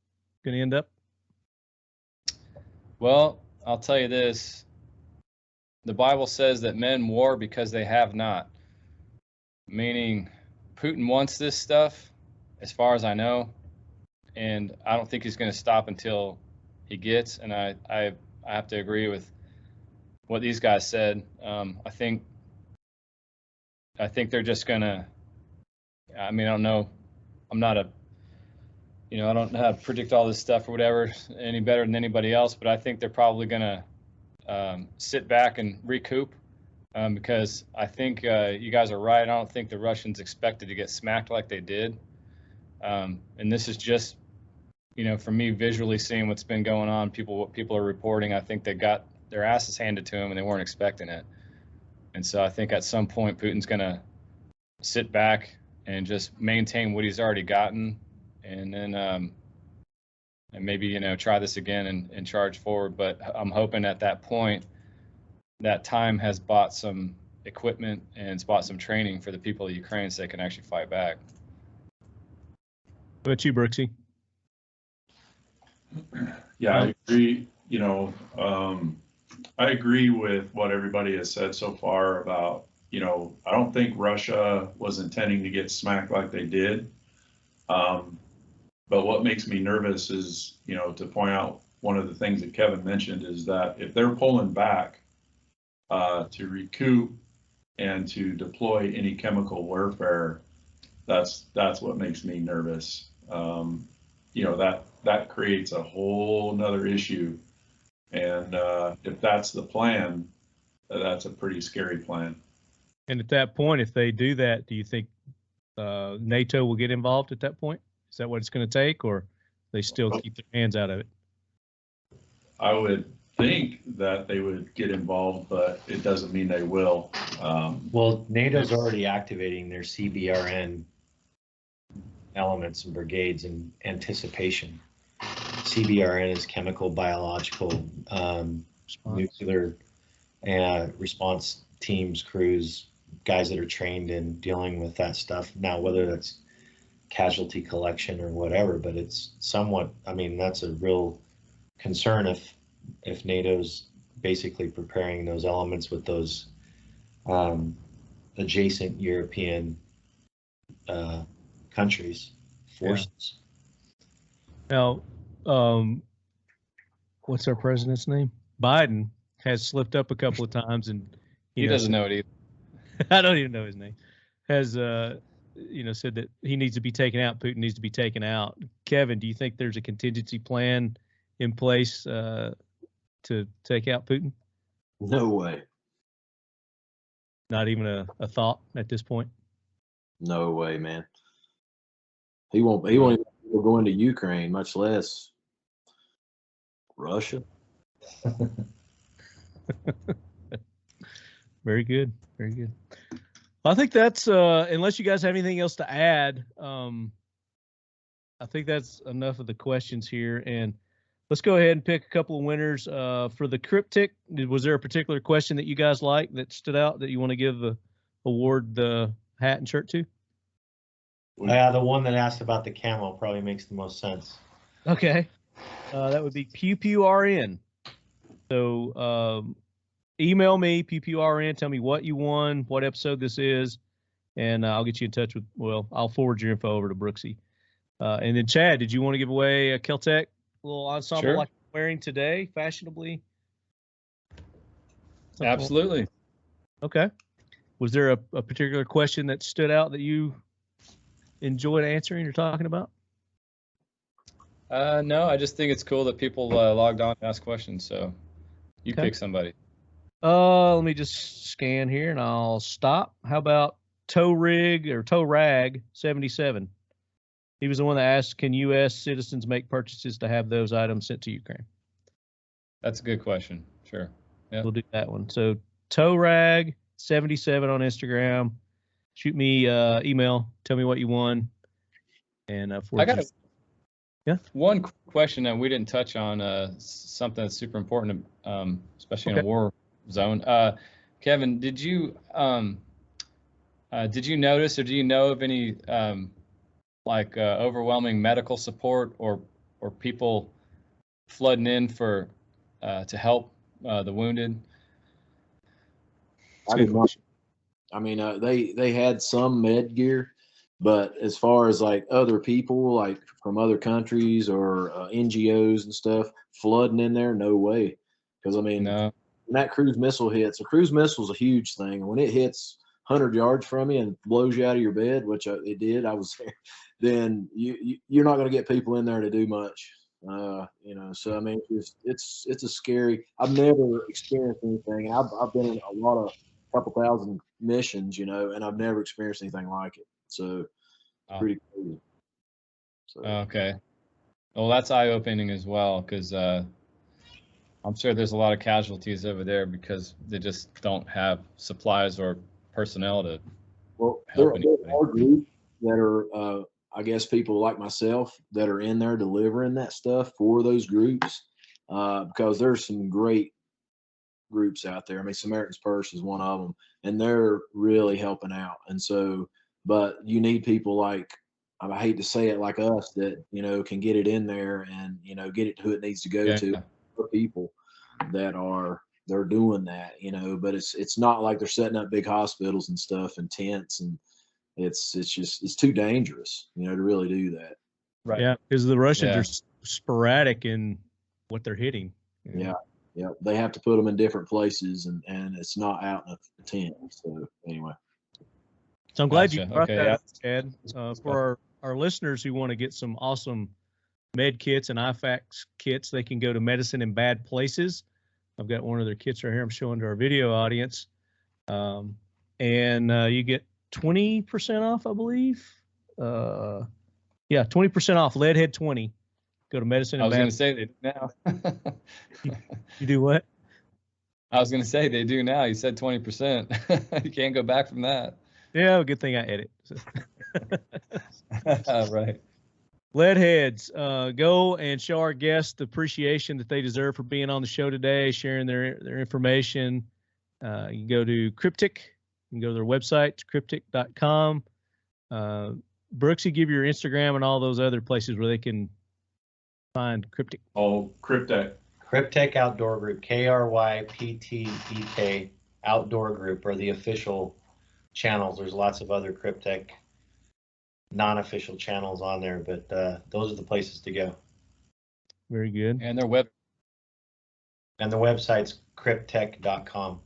[SPEAKER 1] going to end up?
[SPEAKER 2] Well, I'll tell you this. The Bible says that men war because they have not, meaning Putin wants this stuff, as far as I know, and I don't think he's going to stop until he gets. And I have to agree with what these guys said. I think they're just going to I mean, I don't know. I'm not a, I don't know how to predict all this stuff or whatever any better than anybody else, but I think they're probably going to sit back and recoup because I think you guys are right. I don't think the Russians expected to get smacked like they did. And this is just, for me visually seeing what's been going on, what people are reporting, I think they got their asses handed to them and they weren't expecting it. And so I think at some point Putin's going to sit back and just maintain what he's already gotten, and then and maybe try this again and charge forward. But I'm hoping at that point that time has bought some equipment and it's bought some training for the people of Ukraine so they can actually fight back.
[SPEAKER 1] What about you, Brooksy?
[SPEAKER 4] Yeah, I agree. I agree with what everybody has said so far about, I don't think Russia was intending to get smacked like they did. But what makes me nervous is, to point out one of the things that Kevin mentioned is that if they're pulling back to recoup and to deploy any chemical warfare, that's what makes me nervous. That creates a whole nother issue. And if that's the plan, that's a pretty scary plan.
[SPEAKER 1] And at that point, if they do that, do you think NATO will get involved at that point? Is that what it's going to take, or they still keep their hands out of it?
[SPEAKER 4] I would think that they would get involved, but it doesn't mean they will.
[SPEAKER 3] Well, NATO's already activating their CBRN elements and brigades in anticipation. CBRN is chemical, biological, nuclear response teams, crews, guys that are trained in dealing with that stuff. Now, whether that's casualty collection or whatever, but it's somewhat, that's a real concern if NATO's basically preparing those elements with those adjacent European countries, forces.
[SPEAKER 1] Yeah. Now, what's our president's name? Biden has slipped up a couple of times, and
[SPEAKER 2] he doesn't know it either.
[SPEAKER 1] I don't even know his name. Has said that he needs to be taken out. Putin needs to be taken out. Kevin, do you think there's a contingency plan in place to take out Putin?
[SPEAKER 5] No way.
[SPEAKER 1] Not even a thought at this point.
[SPEAKER 5] No way, man. He won't even go into Ukraine, much less Russia.
[SPEAKER 1] Very good. Very good. I think that's unless you guys have anything else to add, I think that's enough of the questions here. And let's go ahead and pick a couple of winners for the Cryptic. Was there a particular question that you guys liked that stood out that you want to give the award the hat and shirt to?
[SPEAKER 3] Yeah, the one that asked about the camo probably makes the most sense.
[SPEAKER 1] Okay. That would be PewPewRN. So email me, PewPewRN, tell me what you won, what episode this is, and I'll get you in touch with, I'll forward your info over to Brooksy. And then Chad, did you want to give away a KelTec little ensemble
[SPEAKER 2] Sure.
[SPEAKER 1] like you're wearing today, fashionably? Something
[SPEAKER 2] Absolutely.
[SPEAKER 1] Okay. Was there a particular question that stood out that you enjoyed answering or talking about?
[SPEAKER 2] No, I just think it's cool that people logged on and ask questions. So you
[SPEAKER 1] Okay.
[SPEAKER 2] pick somebody.
[SPEAKER 1] Let me just scan here and I'll stop. How about Tow Rag 77? He was the one that asked, can U.S. citizens make purchases to have those items sent to Ukraine?
[SPEAKER 2] That's a good question. Sure. Yeah.
[SPEAKER 1] We'll do that one. So Tow Rag 77 on Instagram. Shoot me email. Tell me what you won. And
[SPEAKER 2] I got one quick question that we didn't touch on, something that's super important, especially in a war zone. Kevin, did you notice or do you know of any overwhelming medical support or people flooding in for to help the wounded?
[SPEAKER 5] I did not. They had some med gear, but as far as like other people, like from other countries or NGOs and stuff flooding in there, no way. Because
[SPEAKER 2] No.
[SPEAKER 5] when that cruise missile hits, a cruise missile is a huge thing. When it hits 100 yards from you and blows you out of your bed, which it did, I was there, then you're not going to get people in there to do much. So I mean, it's a scary. I've never experienced anything. I've been in a couple thousand missions, and I've never experienced anything like it. So it's pretty crazy. So.
[SPEAKER 2] Okay. Well, that's eye-opening as well, because I'm sure there's a lot of casualties over there because they just don't have supplies or personnel to.
[SPEAKER 5] Well, there are groups that are, I guess, people like myself that are in there delivering that stuff for those groups, because there's some great groups out there. I mean, Samaritan's Purse is one of them, and they're really helping out. And so, but you need people like, I hate to say it, like us, that can get it in there and get it to who it needs to go to. For people that they're doing that, but it's not like they're setting up big hospitals and stuff and tents, and it's too dangerous, to really do that.
[SPEAKER 1] Right. Yeah, because the Russians are sporadic in what they're hitting.
[SPEAKER 5] Yeah. They have to put them in different places, and it's not out in a tent. So anyway.
[SPEAKER 1] So I'm glad you brought that up, Chad. For our listeners who want to get some awesome med kits and IFAC kits, they can go to Medicine in Bad Places. I've got one of their kits right here I'm showing to our video audience. And you get 20% off, I believe. 20% off, Leadhead 20. Go to Medicine in Bad Places. I was going to say they do now. You do what?
[SPEAKER 2] I was going to say they do now. You said 20%. You can't go back from that.
[SPEAKER 1] Yeah, good thing I edit.
[SPEAKER 2] Right.
[SPEAKER 1] Leadheads, go and show our guests the appreciation that they deserve for being on the show today, sharing their information. You can go to Cryptic. You can go to their website, Kryptek.com. Brooksy, give your Instagram and all those other places where they can find Cryptic.
[SPEAKER 4] Oh, Kryptek.
[SPEAKER 3] Kryptek Outdoor Group, Kryptek Outdoor Group are the official channels. There's lots of other Kryptek non-official channels on there, but those are the places to go.
[SPEAKER 1] Very good.
[SPEAKER 2] And the
[SPEAKER 3] website's Kryptek.com.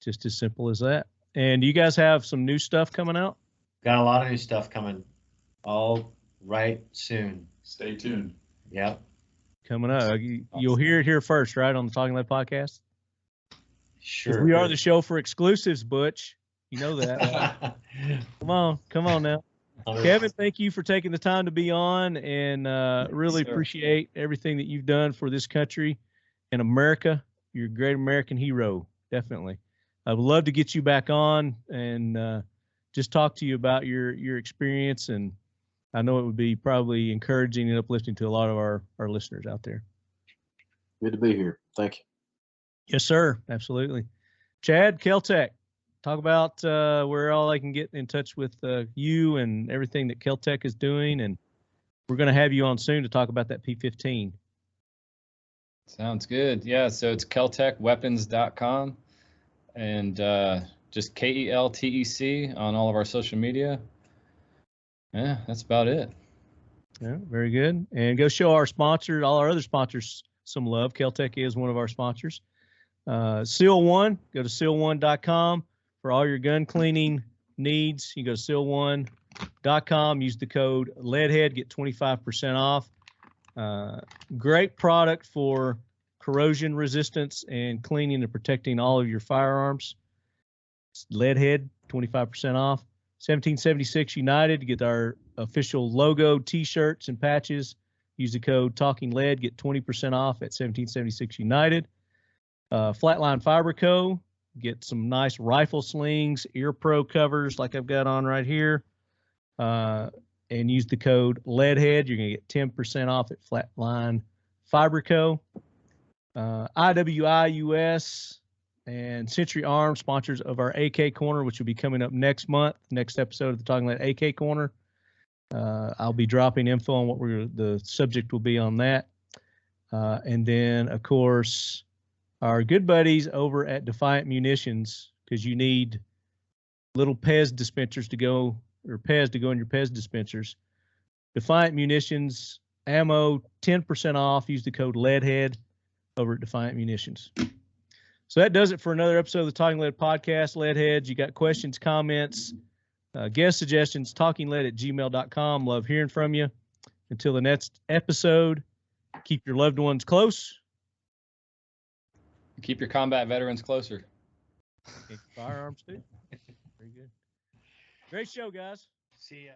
[SPEAKER 1] Just as simple as that. And you guys have some new stuff coming out?
[SPEAKER 3] Got a lot of new stuff coming all right soon.
[SPEAKER 4] Stay tuned.
[SPEAKER 3] Yep.
[SPEAKER 1] Coming up. You'll hear it here first, right, on the Talking Lead podcast?
[SPEAKER 3] Sure.
[SPEAKER 1] We are the show for exclusives, Butch. You know that. Come on now. 100%. Kevin, thank you for taking the time to be on, and really appreciate everything that you've done for this country and America. You're a great American hero, definitely. I would love to get you back on and just talk to you about your experience, and I know it would be probably encouraging and uplifting to a lot of our listeners out there.
[SPEAKER 5] Good to be here. Thank you.
[SPEAKER 1] Yes, sir. Absolutely. Chad, KelTec. Talk about where all I can get in touch with you and everything that KelTec is doing, and we're going to have you on soon to talk about that P15.
[SPEAKER 2] Sounds good. Yeah, so it's KelTecWeapons.com, and just KelTec on all of our social media. Yeah, that's about it.
[SPEAKER 1] Yeah, very good. And go show our sponsors, all our other sponsors, some love. KelTec is one of our sponsors. Seal One, go to seal1.com. For all your gun cleaning needs, you go to seal1.com, use the code LEADHEAD, get 25% off. Great product for corrosion resistance and cleaning and protecting all of your firearms. It's LEADHEAD, 25% off. 1776 United, get our official logo, T-shirts, and patches. Use the code Talking Lead, get 20% off at 1776 United. Flatline Fiber Co. Get some nice rifle slings, ear pro covers like I've got on right here, and use the code LEADHEAD. You're going to get 10% off at Flatline Fiber Co. IWI US and Century Arms, sponsors of our AK Corner, which will be coming up next month, next episode of the Talking Lead AK Corner. I'll be dropping info on what the subject will be on that. And then, of course, our good buddies over at Defiant Munitions, because you need little Pez dispensers to go, or Pez to go in your Pez dispensers. Defiant Munitions, ammo, 10% off. Use the code LEADHEAD over at Defiant Munitions. So that does it for another episode of the Talking Lead Podcast. Leadheads, you got questions, comments, guest suggestions, talkingled@gmail.com. Love hearing from you. Until the next episode, keep your loved ones close.
[SPEAKER 2] Keep your combat veterans closer.
[SPEAKER 1] Firearms too. Very good. Great show, guys.
[SPEAKER 3] See ya.